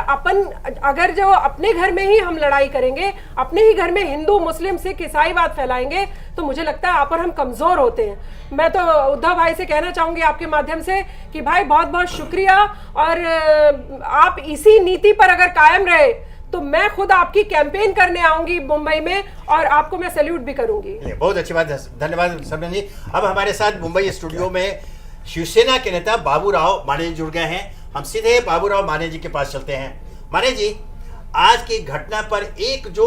अगर जो अपने घर में ही हम लड़ाई करेंगे, अपने ही घर में हिंदू मुस्लिम सिख ईसाईवाद फैलाएंगे, तो मुझे लगता है आप और हम कमजोर होते हैं। मैं तो उद्धव भाई से कहना चाहूंगी आपके माध्यम से कि भाई बहुत बहुत शुक्रिया, और आप इसी नीति पर अगर कायम रहे तो मैं खुद आपकी कैंपेन करने आऊंगी मुंबई में और आपको मैं सैल्यूट भी करूंगी। बहुत अच्छी बात है, धन्यवाद शबनम जी। अब हमारे साथ मुंबई स्टूडियो में शिवसेना के नेता बाबूराव माने जी जुड़ गए हैं। हम सीधे बाबूराव माने जी के पास चलते हैं। माने जी, आज की घटना पर एक जो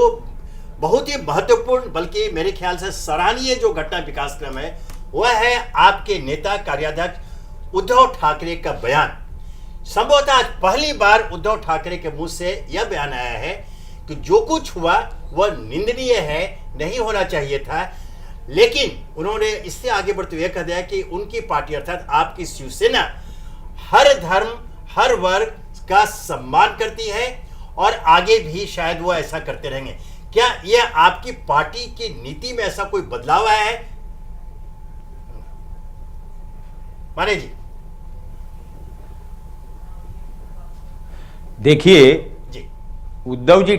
बहुत ही महत्वपूर्ण, बल्कि मेरे ख्याल से सराहनीय जो घटना विकास क्रम है, वह है आपके नेता कार्याध्यक्ष उद्धव ठाकरे का बयान। संभवतः आज पहली बार उद्धव ठाकरे के मुंह से यह बयान आया है कि जो कुछ हुआ वह निंदनीय है, नहीं होना चाहिए था। लेकिन उन्होंने इससे आगे बढ़ते हुए कह दिया कि उनकी पार्टी अर्थात आपकी शिवसेना हर धर्म, हर वर्ग का सम्मान करती है और आगे भी शायद वो ऐसा करते रहेंगे। क्या यह आपकी पार्टी की नीति में ऐसा कोई बदलाव आया है? माने जी, देखिए, उद्धव जी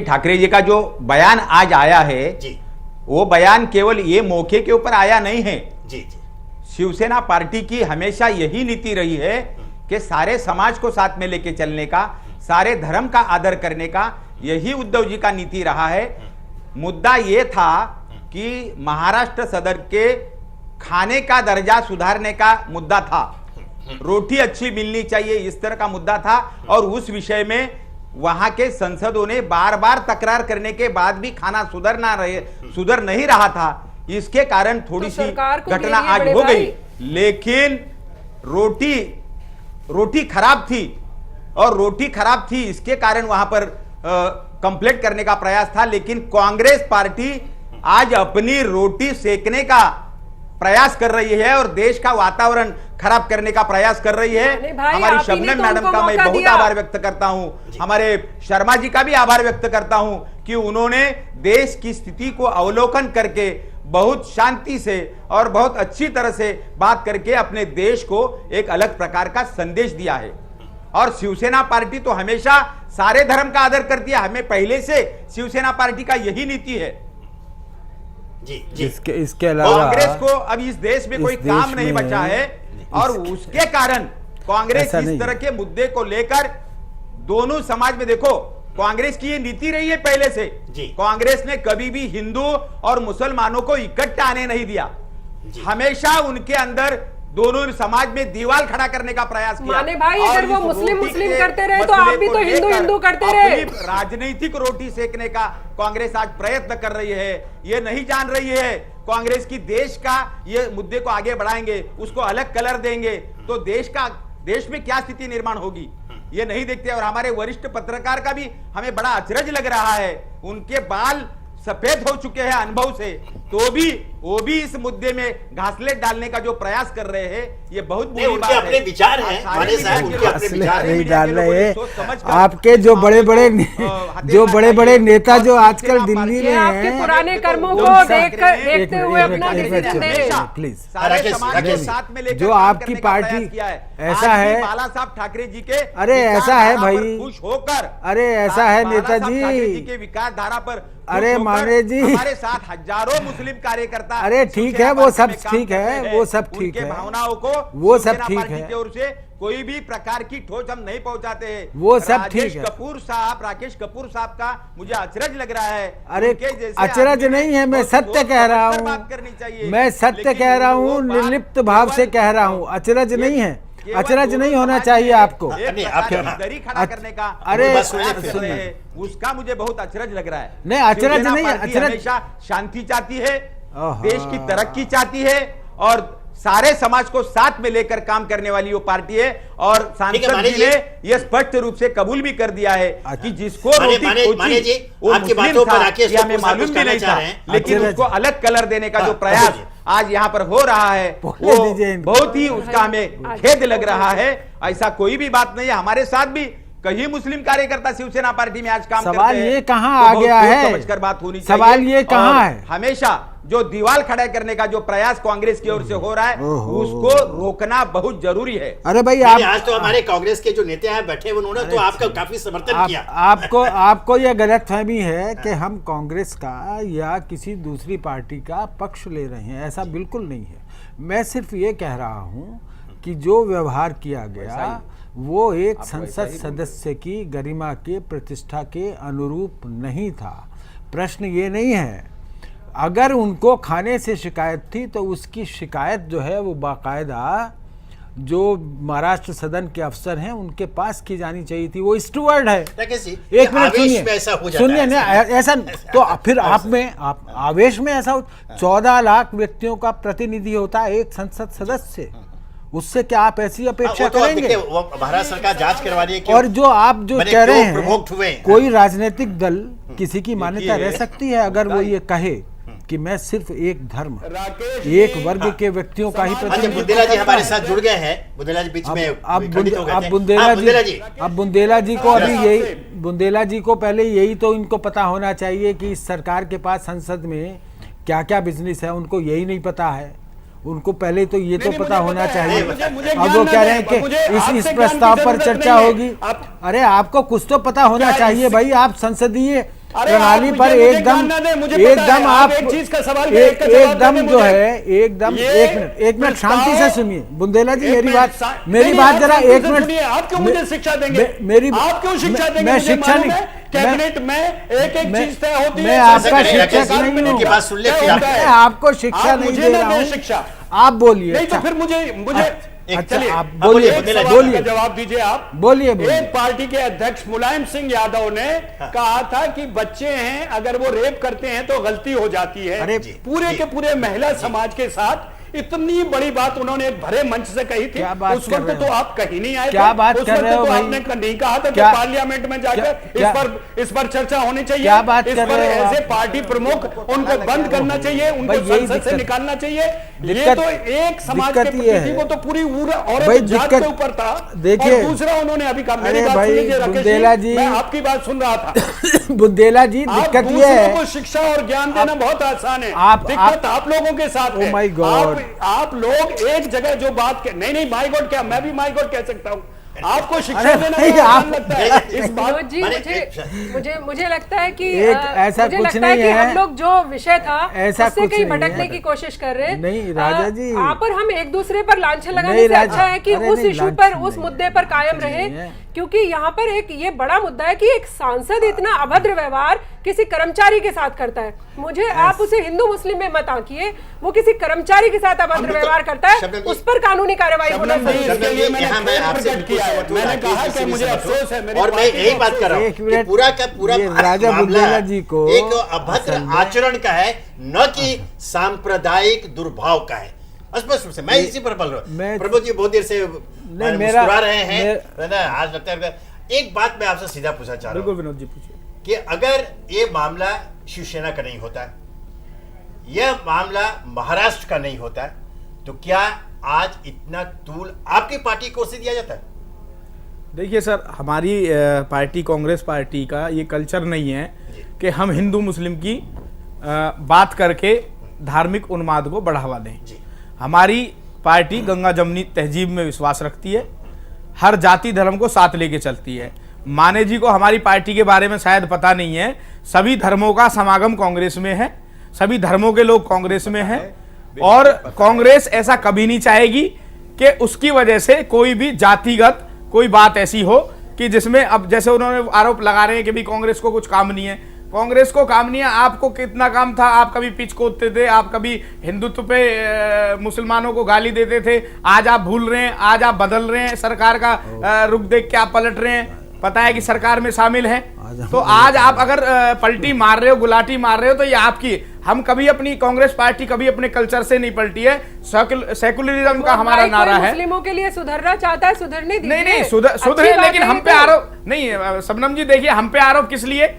ठाकरे जी का जो बयान आज आया है जी, वो बयान केवल ये मौके के ऊपर आया नहीं है जी। शिवसेना पार्टी की हमेशा यही नीति रही है कि सारे समाज को साथ में लेके चलने का, सारे धर्म का आदर करने का, यही उद्धव जी का नीति रहा है। मुद्दा ये था कि महाराष्ट्र सदन के खाने का दर्जा सुधारने का मुद्दा था, रोटी अच्छी मिलनी चाहिए, इस तरह का मुद्दा था। और उस विषय में वहां के सांसदों ने बार बार तकरार करने के बाद भी खाना सुधर नहीं रहा था। इसके कारण थोड़ी सी घटना आज हो गई, लेकिन रोटी खराब थी, और रोटी खराब थी इसके कारण वहां पर कंप्लेंट करने का प्रयास था। लेकिन कांग्रेस पार्टी आज अपनी रोटी सेकने का प्रयास कर रही है और देश का वातावरण खराब करने का प्रयास कर रही है। हमारी शबनम मैडम का मैं बहुत आभार व्यक्त करता हूं, हमारे शर्मा जी का भी आभार व्यक्त करता हूं कि उन्होंने देश की स्थिति को अवलोकन करके बहुत शांति से और बहुत अच्छी तरह से बात करके अपने देश को एक अलग प्रकार का संदेश दिया है। और शिवसेना पार्टी तो हमेशा सारे धर्म का आदर करती है, हमें पहले से शिवसेना पार्टी का यही नीति है। जी। इसके अलावा कांग्रेस को अब इस देश में कोई काम नहीं बचा है और उसके कारण कांग्रेस इस तरह के मुद्दे को लेकर दोनों समाज में, देखो कांग्रेस की ये नीति रही है पहले से, कांग्रेस ने कभी भी हिंदू और मुसलमानों को इकट्ठा आने नहीं दिया, हमेशा उनके अंदर दोनों समाज में दीवार खड़ा करने का प्रयास किया। माने भाई, अगर वो मुस्लिम करते रहे तो आप भी तो हिंदू करते रहे। राजनीतिक रोटी सेकने का कांग्रेस आज प्रयत्न कर रही है, ये नहीं जान रही है कांग्रेस की देश का ये मुद्दे को आगे बढ़ाएंगे, उसको अलग कलर देंगे तो देश में क्या स्थिति निर्माण होगी, ये नहीं देखते। और हमारे वरिष्ठ पत्रकार का भी हमें बड़ा अचरज लग रहा है, उनके बाल सफेद हो चुके हैं अनुभव से, तो भी वो भी इस मुद्दे में घासलेट डालने का जो प्रयास कर रहे हैं, ये बहुत बुरी बात है। अपने विचार हैं, माने साहब उनके अपने विचार नहीं डाल रहे हैं। आपके जो बड़े बड़े नेता जो आजकल दिल्ली में आपके पुराने कर्मों को देखते हुए अपना डिसीजन दे रहे हैं। प्लीज, सारे समाज के साथ में लेकर जो आपकी पार्टी ऐसा है, बाला साहब ठाकरे जी के अरे ऐसा है भाई, खुश होकर, अरे ऐसा है नेताजी के विकास धारा पर, अरे माने जी हमारे साथ हजारों मुस्लिम कार्यकर्ता, अरे ठीक है, वो सब ठीक है, वो सब ठीक है, भावनाओं को वो सब ठीक है, की ओर से कोई भी प्रकार की ठोस हम नहीं पहुंचाते हैं, वो सब ठीक है। राकेश कपूर साहब का मुझे अचरज लग रहा है। अरे अचरज नहीं है, मैं सत्य कह रहा हूँ, मैं सत्य कह रहा हूँ, निर्लिप्त भाव से कह रहा हूँ, अचरज नहीं है, अचरज नहीं होना चाहिए आपको। दरी खड़ा करने का अरे उसका मुझे बहुत अचरज लग रहा है। नहीं अचरज नहीं, अचरज हमेशा शांति चाहती है, देश की तरक्की चाहती है और सारे समाज को साथ में लेकर काम करने वाली वो पार्टी है। और सांसद जी ने यह स्पष्ट रूप से कबूल भी कर दिया है कि जिसको रोटी वो मुस्लिम था, ये हमें मालूम भी नहीं था, लेकिन उसको अलग कलर देने का जो प्रयास आज यहाँ पर हो रहा है वो बहुत ही उसका हमें खेद लग रहा है। ऐसा कोई भी बात नहीं है, हमारे साथ भी कई मुस्लिम कार्यकर्ता शिवसेना पार्टी में आज काम करते हैं। सवाल ये कहाँ आ गया है, समझकर बात होनी चाहिए। सवाल ये कहाँ है, हमेशा जो दीवार खड़ा करने का जो प्रयास कांग्रेस की ओर से हो रहा है उसको रोकना बहुत जरूरी है। अरे भाई आज तो हमारे कांग्रेस के जो नेता हैं बैठे उन्होंने तो आपका काफी समर्थन किया। आपको यह गलतफहमी है कि हम कांग्रेस का या किसी दूसरी पार्टी का पक्ष ले रहे हैं, ऐसा बिल्कुल नहीं है। मैं सिर्फ ये कह रहा हूँ कि जो व्यवहार किया गया वो एक संसद सदस्य की गरिमा के प्रतिष्ठा के अनुरूप नहीं था। प्रश्न ये नहीं है, अगर उनको खाने से शिकायत थी तो उसकी शिकायत जो है वो बाकायदा जो महाराष्ट्र सदन के अफसर हैं उनके पास की जानी चाहिए थी। वो स्टूवर्ड है। एक मिनट सुनिए ना, ऐसा तो फिर आप आवेश में ऐसा 14 लाख व्यक्तियों का प्रतिनिधि होता है एक संसद सदस्य, उससे क्या आप ऐसी अपेक्षा करेंगे? भारत सरकार जांच करवानी है। और जो आप जो कह रहे हैं कोई राजनीतिक दल किसी की मान्यता रह सकती है अगर वो ये कहे कि मैं सिर्फ एक धर्म एक वर्ग के व्यक्तियों का ही प्रतिनिधित्व। बुंदेला जी हमारे साथ जुड़ गए हैं, बुंदेला जी बीच में अब बुंदेला जी को अभी यही बुंदेला जी को पहले यही तो इनको पता होना चाहिए कि इस सरकार के पास संसद में क्या क्या बिजनेस है, उनको यही नहीं पता है। उनको पहले तो ये तो पता होना चाहिए। अब वो कह रहे हैं कि इस प्रस्ताव पर चर्चा होगी। अरे आपको कुछ तो पता होना चाहिए भाई, आप संसदीय प्रणाली पर एकदम आप एकदम जो है एकदम एक मिनट शांति से सुनिए। बुंदेला जी मेरी बात जरा एक मिनट। आप क्यों मुझे शिक्षा देंगे? आप क्यों शिक्षा देंगे? मैं शिक्षा नहीं, कैबिनेट में एक चीज तय होती है। मैं आपका शिक्षक नहीं हूँ, मैं आपको शिक्षा नहीं दे रहा हूँ, आप बोलिए। नहीं तो फिर मुझे चलिए आप बोलिए, जवाब दीजिए। आप बोलिए। एक पार्टी के अध्यक्ष मुलायम सिंह यादव ने कहा था कि बच्चे हैं, अगर वो रेप करते हैं तो गलती हो जाती है। पूरे के पूरे महिला समाज के साथ इतनी बड़ी बात उन्होंने एक भरे मंच से कही थी। उस वक्त तो आप कहीं नहीं आए, क्या बात कर रहे हो भाई? आपने नहीं कहा था कि पार्लियामेंट में जाकर इस पर चर्चा होनी चाहिए, क्या बात कर रहे हो? ऐसे पार्टी प्रमुख उनको बंद करना चाहिए, उनको संसद से निकालना चाहिए। ये तो एक समाज के प्रतिनिधि को तो पूरी औरत जात के ऊपर था। देखिए, दूसरा उन्होंने अभी कहा, मेरी बात सुनिए बुंदेला जी, मैं आपकी बात सुन रहा था। बुंदेला जी, दिक्कत ये है, को शिक्षा और ज्ञान देना बहुत आसान है, दिक्कत आप लोगों के साथ है। माय गॉड, आप लोग एक जगह जो बात नहीं माय गॉड क्या, मैं भी माय गॉड कह सकता हूँ। आपको शिक्षा देना आसान लगता है इस बात जी। मुझे लगता है कि ऐसा मुझे कुछ लगता नहीं है कि है, हम लोग जो विषय था ऐसा उससे कुछ कहीं नहीं भटकने है। की कोशिश कर रहे हैं। नहीं राजा जी, आप और हम एक दूसरे पर लांछन लगाने से अच्छा है कि उस इशू पर, उस मुद्दे पर कायम रहे, क्योंकि यहाँ पर एक ये बड़ा मुद्दा है कि एक सांसद इतना अभद्र व्यवहार किसी कर्मचारी के साथ करता है। मुझे आप उसे हिंदू मुस्लिम में मत आंकिए, वो किसी कर्मचारी के साथ अभद्र व्यवहार करता है, उस पर कानूनी कार्रवाई होना चाहिए। मैंने कहा कि मुझे अफसोस है, और मैं यही बात कर रहा हूँ कि पूरा का पूरा राजा बुंदेला जी को एक अभद्र आचरण का है, न कि सांप्रदायिक दुर्भाव का है। स्पष्ट रूप से मैं इसी पर बोल रहा हूँ। प्रभु जी बहुत देर से मुस्कुरा रहे हैं, आज लगता है। एक बात मैं आपसे सीधा पूछना चाह रहा हूँ, विनोद जी पूछिए, कि अगर ये मामला शिवसेना का नहीं होता, यह मामला महाराष्ट्र का नहीं होता, तो क्या आज इतना तूल आपकी पार्टी को से दिया जाता है? देखिए सर, हमारी पार्टी कांग्रेस पार्टी का ये कल्चर नहीं है कि हम हिंदू मुस्लिम की बात करके धार्मिक उन्माद को बढ़ावा दें। हमारी पार्टी गंगा जमनी तहजीब में विश्वास रखती है, हर जाति धर्म को साथ लेके चलती है। माने जी को हमारी पार्टी के बारे में शायद पता नहीं है, सभी धर्मों का समागम कांग्रेस में है, सभी धर्मों के लोग कांग्रेस में हैं, और कांग्रेस ऐसा कभी नहीं चाहेगी कि उसकी वजह से कोई भी जातिगत कोई बात ऐसी हो कि जिसमें, अब जैसे उन्होंने आरोप लगा रहे हैं कि भी कांग्रेस को कुछ काम नहीं है। कांग्रेस को काम नहीं है, आपको कितना काम था? आप कभी पिच कोदते थे, आप कभी हिंदुत्व पे मुसलमानों को गाली देते थे, आज आप भूल रहे हैं, आज आप बदल रहे हैं, सरकार का रुख देख के आप पलट रहे हैं, पता है कि सरकार में शामिल हैं। तो आज आप अगर पलटी मार रहे हो, गुलाटी मार रहे हो, तो ये आपकी, हम कभी अपनी कांग्रेस पार्टी कभी अपने कल्चर से नहीं पलटी है। सेकुलरिज्म का हमारा नारा है। मुस्लिमों के लिए सुधरना चाहता है, सुधरने दीजिए। नहीं सुधरे, लेकिन हम पे आरोप नहीं। शबनम जी देखिए, हम पे आरोप किस लिए,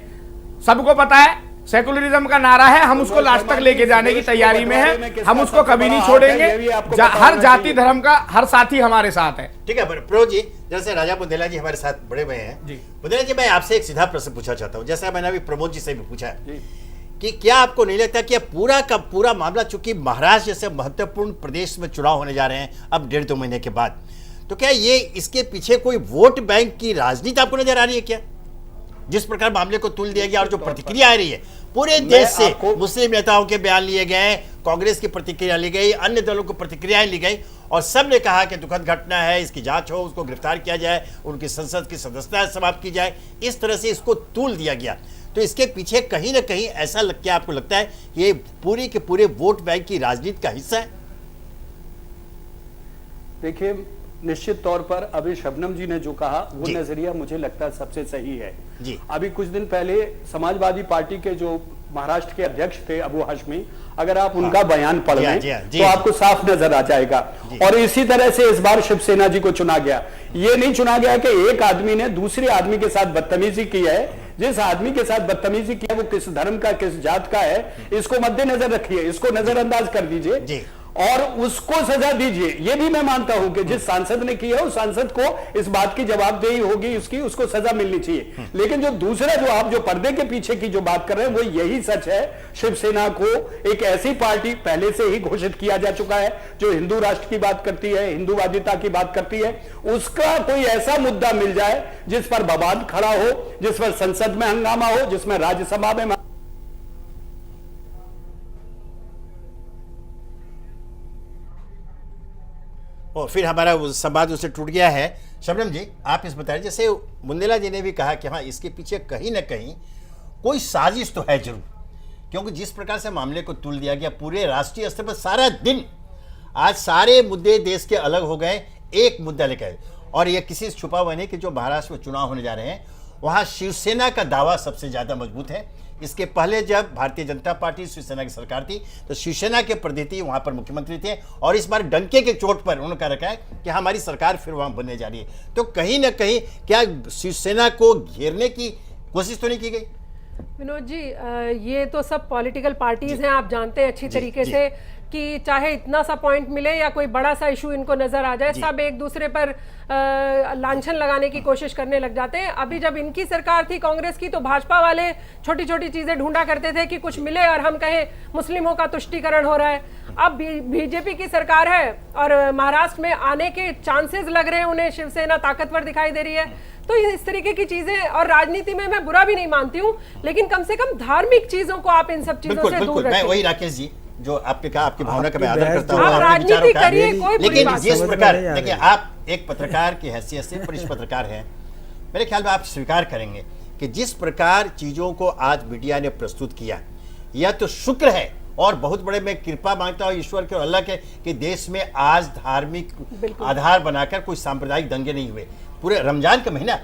सबको पता है सेकुलरिज्म का नारा है, हम उसको लास्ट तक लेके जाने की तैयारी में है, हम उसको कभी नहीं छोड़ेंगे। हर जाति धर्म का हर साथी हमारे साथ है। ठीक है प्रो जी, जैसे राजा बुंदेला जी हमारे साथ बड़े हुए हैं, बुंदेला जी मैं आपसे एक सीधा प्रश्न पूछना चाहता हूँ, जैसा मैंने अभी प्रमोद जी से भी पूछा है कि क्या आपको नहीं लगता कि पूरा का पूरा मामला, चूंकि महाराष्ट्र जैसे महत्वपूर्ण प्रदेश में चुनाव होने जा रहे हैं अब 1.5-2 महीने के बाद, तो क्या ये इसके पीछे कोई वोट बैंक की राजनीति आपको नजर आ रही है क्या? जिस प्रकार मामले को तुल दिया गया और जो प्रतिक्रिया आ रही है पूरे देश से, मुस्लिम नेताओं के बयान लिए गए, कांग्रेस की प्रतिक्रिया ली गई, अन्य दलों की प्रतिक्रियाएं ली गई, और सब ने कहा कि दुखद घटना है, इसकी जांच हो, उसको गिरफ्तार किया जाए, उनकी संसद की सदस्यता समाप्त की जाए, इस तरह से इसको तूल दिया गया। तो इसके पीछे कहीं ना कहीं ऐसा क्या आपको लगता है ये पूरी के पूरे वोट बैंक की राजनीति का हिस्सा है? देखिए, निश्चित तौर पर अभी शबनम जी ने जो कहा वो नजरिया मुझे लगता है सबसे सही है जी। अभी कुछ दिन पहले समाजवादी पार्टी के जो महाराष्ट्र के अध्यक्ष थे अबू हाशमी, अगर आप उनका बयान पढ़ लें तो आपको साफ नजर आ जाएगा। और इसी तरह से इस बार शिवसेना जी को चुना गया। ये नहीं चुना गया कि एक आदमी ने दूसरे आदमी के साथ बदतमीजी की है, जिस आदमी के साथ बदतमीजी किया वो किस धर्म का, किस जात का है, इसको मद्देनजर रखिए, इसको नजरअंदाज कर दीजिए और उसको सजा दीजिए। ये भी मैं मानता हूं कि जिस सांसद ने किया उस सांसद को इस बात की जवाबदेही होगी, उसको सजा मिलनी चाहिए। लेकिन जो दूसरा, जो आप जो पर्दे के पीछे की जो बात कर रहे हैं, वो यही सच है। शिवसेना को एक ऐसी पार्टी पहले से ही घोषित किया जा चुका है जो हिंदू राष्ट्र की बात करती है, हिंदूवादिता की बात करती है। उसका कोई ऐसा मुद्दा मिल जाए जिस पर विवाद खड़ा हो, जिस पर संसद में हंगामा हो, जिसमें राज्यसभा में और फिर हमारा संवाद उससे टूट गया है। शबनम जी आप इस बताइए, जैसे बुंदेला जी ने भी कहा कि हाँ इसके पीछे कहीं ना कहीं कोई साजिश तो है जरूर, क्योंकि जिस प्रकार से मामले को तुल दिया गया पूरे राष्ट्रीय स्तर पर, सारा दिन आज सारे मुद्दे देश के अलग हो गए, एक मुद्दा लेकर, और यह किसी से छुपा हुआ नहीं कि जो महाराष्ट्र में चुनाव होने जा रहे हैं वहाँ शिवसेना का दावा सबसे ज़्यादा मजबूत है इसके पहले जब भारतीय जनता पार्टी शिवसेना की सरकार थी तो शिवसेना के प्रतिनिधि वहां पर मुख्यमंत्री थे और इस बार डंके के चोट पर उन्होंने कह रखा है कि हमारी सरकार फिर वहां बनने जा रही है। तो कहीं ना कहीं क्या शिवसेना को घेरने की कोशिश तो नहीं की गई? विनोद जी, ये तो सब पॉलिटिकल पार्टीज हैं, आप जानते हैं अच्छी तरीके से कि चाहे इतना सा पॉइंट मिले या कोई बड़ा सा इशू इनको नजर आ जाए, सब एक दूसरे पर लांछन लगाने की कोशिश करने लग जाते हैं। अभी जब इनकी सरकार थी कांग्रेस की तो भाजपा वाले छोटी छोटी चीजें ढूंढा करते थे कि कुछ मिले और हम कहें मुस्लिमों का तुष्टीकरण हो रहा है। अब बीजेपी की सरकार है और महाराष्ट्र में आने के चांसेस लग रहे हैं, उन्हें शिवसेना ताकतवर दिखाई दे रही है। तो इस तरीके की चीजें, और राजनीति में मैं बुरा भी नहीं मानती हूँ, लेकिन कम से कम धार्मिक चीजों को आप इन सब चीजों से दूर रखें। मैं वही राकेश जी जो आपने कहा, आपकी भावना का मैं आदर करता हूँ, आप राजनीति करिए, कोई बुरी लेकिन बात जिस नहीं। प्रकार देखिए, आप एक पत्रकार की हैसियत से वरिष्ठ पत्रकार हैं, मेरे ख्याल में आप स्वीकार करेंगे कि जिस प्रकार चीजों को आज मीडिया ने प्रस्तुत किया, यह तो शुक्र है और बहुत बड़े मैं कृपा मांगता हूँ ईश्वर के और अल्लाह के कि देश में आज धार्मिक आधार बनाकर कोई सांप्रदायिक दंगे नहीं हुए। पूरे रमजान का महीना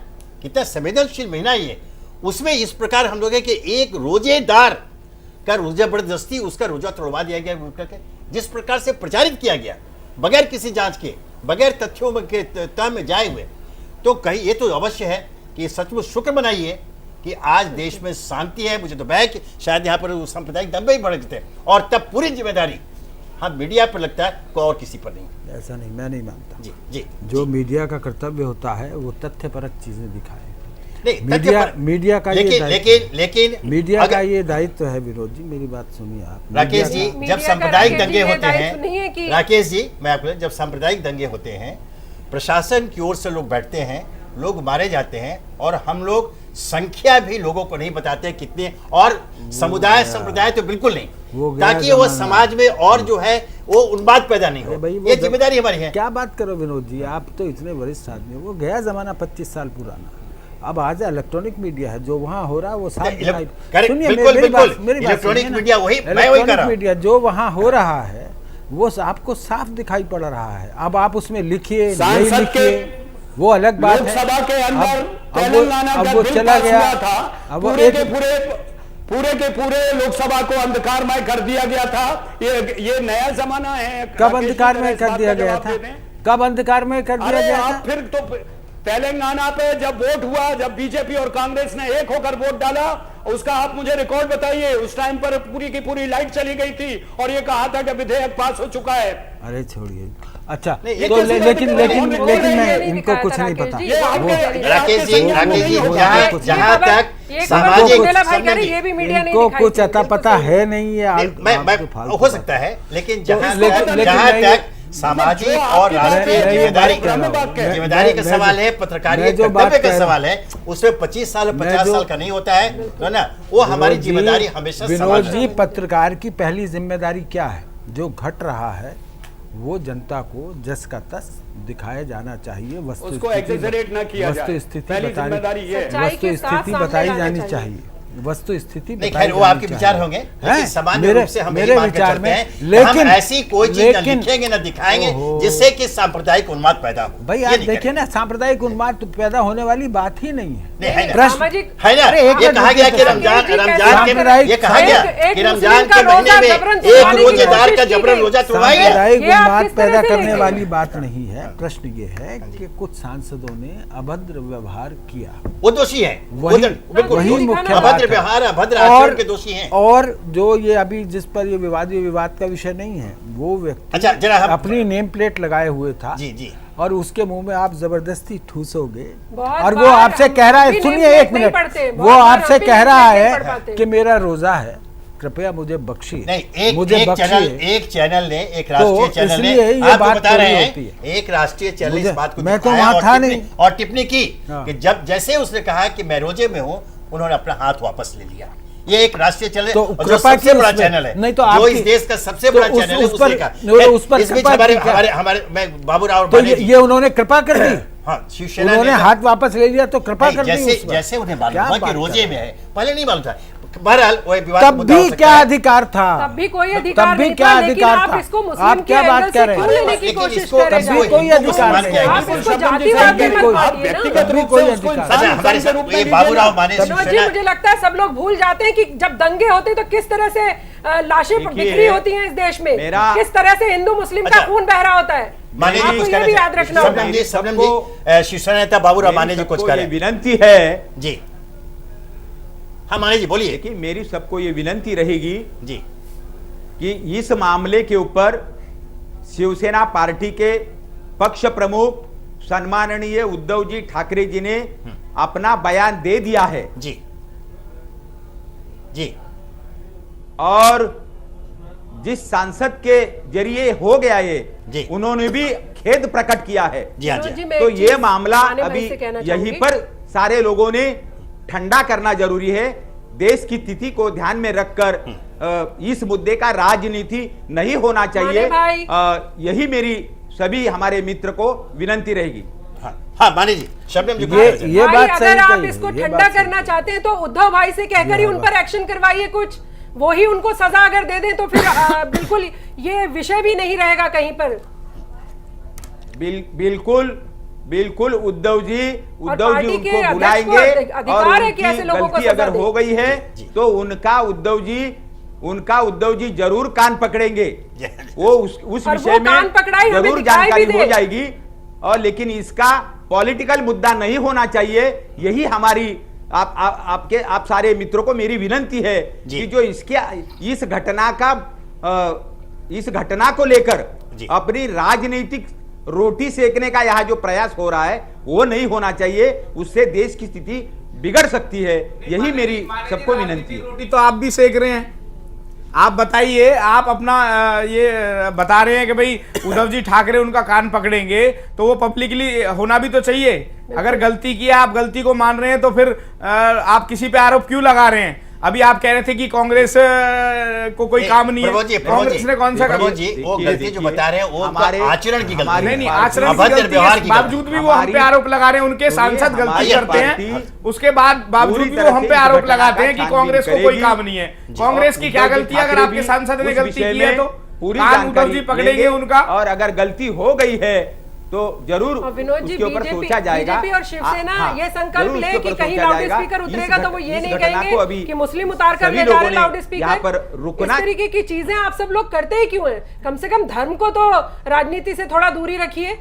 कितना संवेदनशील महीना है, उसमें इस प्रकार हम लोग कि एक रोजेदार का जबरदस्ती उसका रोजा तोड़वा दिया गया करके जिस प्रकार से प्रचारित किया गया बगैर किसी जांच के, बगैर तथ्यों के तह में जाए हुए, तो कहीं ये तो अवश्य है कि सचमुच शुक्र मनाइए कि आज देश में शांति है। मुझे तो भय कि शायद यहाँ पर सांप्रदायिक दंगे ही बढ़ते हैं और तब पूरी जिम्मेदारी हम मीडिया पर लगता है, कोई और किसी पर नहीं। ऐसा नहीं, मैं नहीं मानता। जी जी, जो मीडिया का कर्तव्य होता है वो तथ्यपरक चीजें दिखाए। नहीं, मीडिया का लेकिन मीडिया का ये दायित्व है। विनोद जी मेरी बात सुनिए आप। राकेश जी, जब सांप्रदायिक दंगे होते हैं, राकेश जी मैं आपको, जब सांप्रदायिक दंगे होते हैं प्रशासन की ओर से लोग बैठते हैं, लोग मारे जाते हैं और हम लोग संख्या भी लोगों को नहीं बताते कितने, और समुदाय संप्रदाय तो बिल्कुल नहीं, ताकि वो समाज में और जो है वो उन्माद पैदा नहीं हो। ये जिम्मेदारी हमारी है। क्या बात करो विनोद जी, आप तो इतने वरिष्ठ आदमी, वो गया जमाना 25 साल पुराना। अब आज इलेक्ट्रॉनिक मीडिया है, जो वहाँ हो रहा है वो साफ दिखाई। सुनिए इलेक्ट्रॉनिक मीडिया वही मैं वही कर रहा हूं। मीडिया जो वहाँ हो रहा है वो आपको साफ दिखाई पड़ रहा है। अब आप उसमें लिखिए नहीं लिखिए वो अलग बात है। लोकसभा के अंदर अब वो चला गया था, अब पूरे के पूरे लोकसभा को अंधकारमय कर दिया गया था। ये नया जमाना है। कब अंधकारमय कर दिया गया था? कब अंधकारमय कर दिया गया था? फिर तो तेलंगाना पे जब वोट हुआ, जब बीजेपी और कांग्रेस ने एक होकर वोट डाला, उसका आप मुझे रिकॉर्ड बताइए। उस टाइम पर पूरी की पूरी लाइट चली गई थी और ये कहा था कि विधेयक पास हो चुका है। अरे छोड़िए, अच्छा तो लेकिन मैं इनको कुछ नहीं पता। राकेश जी जहाँ तक सामाजिक, इनको कुछ अता पता है नहीं है, हो सकता है, लेकिन जहाँ तक सामाजिक और राष्ट्रीय जिम्मेदारी का सवाल है, पत्रकारिता कर्तव्य का सवाल है, उसमें 25 साल 50 साल का नहीं होता है ना। वो हमारी जिम्मेदारी हमेशा। विनोद जी, पत्रकार की पहली जिम्मेदारी क्या है? जो घट रहा है वो जनता को जस का तस दिखाया जाना चाहिए, वस्तुस्थिति बताई जानी चाहिए, वस्तु स्थिति। खैर वो आपके विचार होंगे, लेकिन सामान्य रूप से हम मेरे विचार में, लेकिन हम ऐसी कोई चीज न लिखेंगे न दिखाएंगे जिससे कि सांप्रदायिक उन्माद पैदा हो। भाई आप देखिए ना, सांप्रदायिक उन्माद तो पैदा होने वाली बात ही नहीं है। प्रश्न है ना, ये कहा गया कि रमजान के ये कहा गया कि रमजान के महीने में एक रोजेदार का जबरन रोजा तोड़वाया। सांप्रदायिक उन्माद पैदा करने वाली बात नहीं है। प्रश्न ये है कि कुछ सांसदों ने अभद्र व्यवहार किया, वो दोषी है, वही मुख्य अभद्र व्यवहार, अभद्र आचरण के दोषी हैं। और जो ये अभी जिस पर ये विवाद का विषय नहीं है, वो व्यक्ति अच्छा जरा अपनी नेम प्लेट लगाए हुए था जी और उसके मुंह में आप जबरदस्ती ठूसोगे और वो आपसे कह रहा है, सुनिए एक मिनट, वो आपसे कह रहा है कि मेरा रोजा है, कृपया मुझे बख्शिए। नहीं, मुझे एक चैनल ने, एक राष्ट्रीय चैनल ने आपको बता रहे हैं, एक राष्ट्रीय चैनल इस बात को मैं तो वहां था नहीं और टिप्पणी की कि जब जैसे उसने कहा कि मैं रोजे में हूँ, उन्होंने अपना हाथ वापस ले लिया। ये एक राष्ट्रीय चैनल तो जो सबसे बड़ा चैनल है, नहीं तो जो इस देश का सबसे बड़ा चैनल है, उस पर हमारे मैं बाबूराव, ये उन्होंने कृपा कर दी। हाँ, शिवसेना उन्होंने हाथ वापस ले लिया तो कृपा कर दी। जैसे उन्हें मालूम हुआ कि रोजे में है, पहले नहीं मालूम था। बहरहाल वो एक विवाद तब मुद्दा हो भी सकता क्या है। अधिकार था? तब भी कोई अधिकार तब भी नहीं क्या था, लेकिन अधिकार आप था? इसको मुस्लिम आप क्या के बात एंगल कर से रहे क्यों हैं? लेने की लेकिन कोशिश इसको कर रहे तब हैं? भी कोई अधिकार मान नहीं के आप आएंगे। इसको जातिवाद में मत आप बांटिए ना। व्यक्तिगत तब भी रूप कोई से उसको अधिकार इंसान अच्छा, हमारे के साथ रूप में ये लीजिए बाबूराव ना। माने मनोज जी, मुझे लगता है सब लोग भूल जाते हैं कि जब दंगे होते तो किस तरह से लाशें देखिए, बिखरी होती हैं इस देश में, किस तरह से हिंदू मुस्लिम का अच्छा, खून बह रहा होता है। माने जी आपको कुछ ये कहना भी चाहें? याद रखना होगा। शबनम जी शिवसेना नेता बाबूराव माने जी कुछ सबको कह ये रहे हैं। विनंती है जी हाँ माने जी बोलिए। कि मेरी सबको ये विनंती रहेगी जी कि इस मामले के ऊपर शिवसेना पार्टी के पक्ष प्रमुख सम्माननीय उद्धव जी ठाकरे जी ने अपना बयान दे दिया है जी जी और जिस सांसद के जरिए हो गया ये उन्होंने भी खेद प्रकट किया है। जी हाँ, मनोज जी, जी मैं तो एक ये चीज़ मामला माने भाई अभी से कहना यहीं चाहूंगी। पर सारे लोगों ने ठंडा करना जरूरी है। देश की स्थिति को ध्यान में रखकर इस मुद्दे का राजनीति नहीं होना चाहिए। माने यही मेरी सभी हमारे मित्र को विनंती रहेगी। हाँ माने जी शबनम जी ये भाई, बात अगर सही आप कही है, इसको ये ठंडा बात सही करना चाहते हैं तो उद्धव भाई से कहकर ही उन पर एक्शन करवाइए कुछ, वो ही उनको सजा अगर दे दें तो फिर बिल्कुल ये विषय भी नहीं रहेगा कहीं पर। बिल्कुल बिल्कुल उद्धव जी पार्टी के उनको अध्यक्ष को बुलाएंगे अधिकार और है कि ऐसे उनकी लोगों को गलती सजा अगर दें। हो गई है तो उनका उद्धव जी जरूर कान पकड़ेंगे। वो उस और विषय वो में कान पकड़ाई हमें जरूर दिखाई भी जानकारी दे। हो जाएगी। और लेकिन इसका पॉलिटिकल मुद्दा नहीं होना चाहिए। यही हमारी आप सारे मित्रों को मेरी विनंती है कि जो इस घटना को लेकर अपनी राजनीतिक रोटी सेकने का यहाँ जो प्रयास हो रहा है वो नहीं होना चाहिए। उससे देश की स्थिति बिगड़ सकती है। यही मेरी सबको विनंती है। रोटी तो आप भी सेक रहे हैं। आप बताइए, आप अपना ये बता रहे हैं कि भाई उद्धव जी ठाकरे उनका कान पकड़ेंगे, तो वो पब्लिकली होना भी तो चाहिए। अगर गलती किया, आप गलती को मान रहे हैं, तो फिर आप किसी पे आरोप क्यों लगा रहे हैं? अभी आप कह रहे थे कि कांग्रेस को कोई काम नहीं है। कांग्रेस ने कौन सा वो गलती जो बता रहे हैं वो आचरण की गलती नहीं, आचरण की गलती के बावजूद भी वो हम पे आरोप लगा रहे हैं। उनके सांसद गलती करते हैं, उसके बाद बावजूद भी वो हम पे आरोप लगाते हैं कि कांग्रेस को कोई काम नहीं है। कांग्रेस की क्या गलती है? अगर आपके सांसद ने गलती की है तो पूरी उद्धव जी पकड़ेंगे उनका। और अगर गलती हो गई है तो जरूर विनोद जी, उसके ऊपर सोचा जाएगा। बीजेपी और शिवसेना ये संकल्प ले कि कहीं लाउड स्पीकर उतरेगा तो वो ये नहीं कहेंगे कि मुस्लिम उतार कर ले जा रहे लाउड स्पीकर। इस तरीके की चीजें आप सब लोग करते ही क्यों हैं? कम से कम धर्म को तो राजनीति से थोड़ा दूरी रखिए,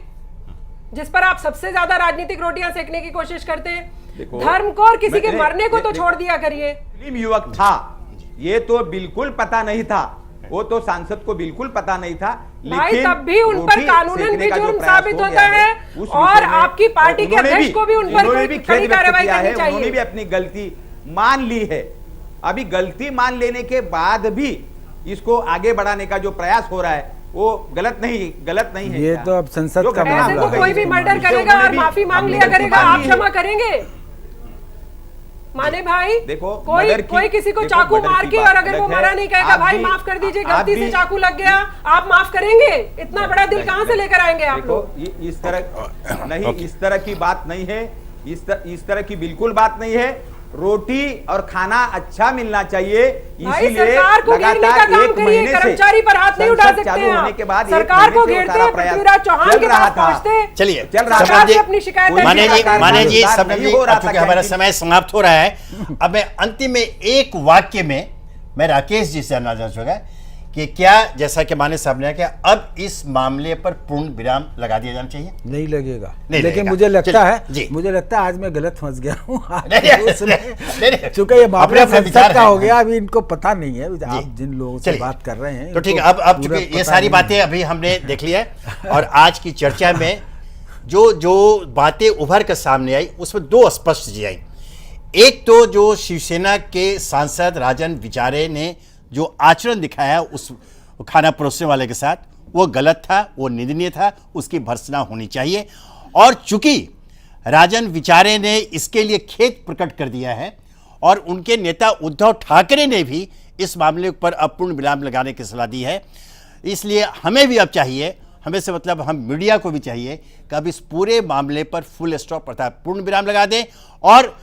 जिस पर आप सबसे ज्यादा राजनीतिक रोटियां सेकने की कोशिश करते हैं। धर्म को और किसी के मरने को तो छोड़ दिया करिए। मुस्लिम युवक था, ये तो बिल्कुल पता नहीं था। वो तो सांसद को बिल्कुल पता नहीं था। भाई तब भी उन पर कानूनन भी जुर्म साबित होता है और आपकी पार्टी के अध्यक्ष को भी उन पर कोई कड़ी कार्रवाई करनी चाहिए। उन्होंने भी अपनी गलती मान ली है। अभी गलती मान लेने के बाद भी इसको आगे बढ़ाने का जो प्रयास हो रहा है वो गलत नहीं है। ये तो अब संसद का ऐसे तो कोई भी मर्डर करेगा और माफी मांग लिया करेगा, आप क्षमा करेंगे? माने भाई, देखो कोई किसी को चाकू मार के और अगर वो मरा नहीं कहेगा भाई माफ कर दीजिए, गलती से चाकू लग गया, आप माफ करेंगे? इतना बड़ा दिल कहां से लेकर आएंगे आप लोग? इस तरह नहीं, इस तरह की बात नहीं है। इस तरह की बिल्कुल बात नहीं है। रोटी और खाना अच्छा मिलना चाहिए, इसीलिए सरकार को घेरने का काम करिए, कर्मचारी पर हाथ नहीं उठा सकते हैं। होने के बाद सरकार को घेरते हैं, पृथ्वीराज चौहान के पास पहुंचते। चलिए सरकार से अपनी शिकायत माने जी चूंकि हमारा समय समाप्त हो रहा है, अब मैं अंतिम में एक वाक्य में मैं राकेश जी से जानना चाहूंगा कि क्या, जैसा कि माने साहब ने कहा, अब इस मामले पर पूर्ण विराम लगा दिया जाना चाहिए? नहीं लगेगा, लेकिन मुझे लगता है आज मैं गलत फंस गया हूँ। चूंकि ये मामला संसद का हो गया, अभी इनको पता नहीं है आप जिन लोगों से बात कर रहे हैं। तो ठीक है, अब चूंकि ये सारी बातें अभी हमने देख लिया है और आज की चर्चा में जो बातें उभर कर सामने आई उसमें दो स्पष्ट चीजें आई। एक तो जो शिवसेना के सांसद राजन विचारे ने जो आचरण दिखाया उस खाना परोसने वाले के साथ, वो गलत था, वो निंदनीय था, उसकी भर्त्सना होनी चाहिए। और चूंकि राजन विचारे ने इसके लिए खेद प्रकट कर दिया है और उनके नेता उद्धव ठाकरे ने भी इस मामले पर अब पूर्ण विराम लगाने की सलाह दी है, इसलिए हमें भी अब चाहिए, हमें से मतलब हम मीडिया को भी चाहिए कि अब इस पूरे मामले पर फुल स्टॉप अर्थात पूर्ण विराम लगा दें और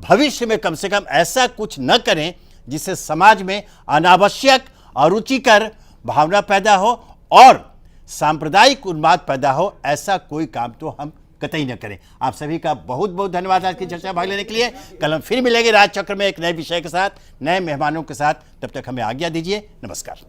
भविष्य में कम से कम ऐसा कुछ न करें जिससे समाज में अनावश्यक अरुचिकर भावना पैदा हो और सांप्रदायिक उन्माद पैदा हो, ऐसा कोई काम तो हम कतई न करें। आप सभी का बहुत बहुत धन्यवाद आज की चर्चा में भाग लेने के लिए। कल हम फिर मिलेंगे राजचक्र में एक नए विषय के साथ, नए मेहमानों के साथ। तब तक हमें आज्ञा दीजिए। नमस्कार।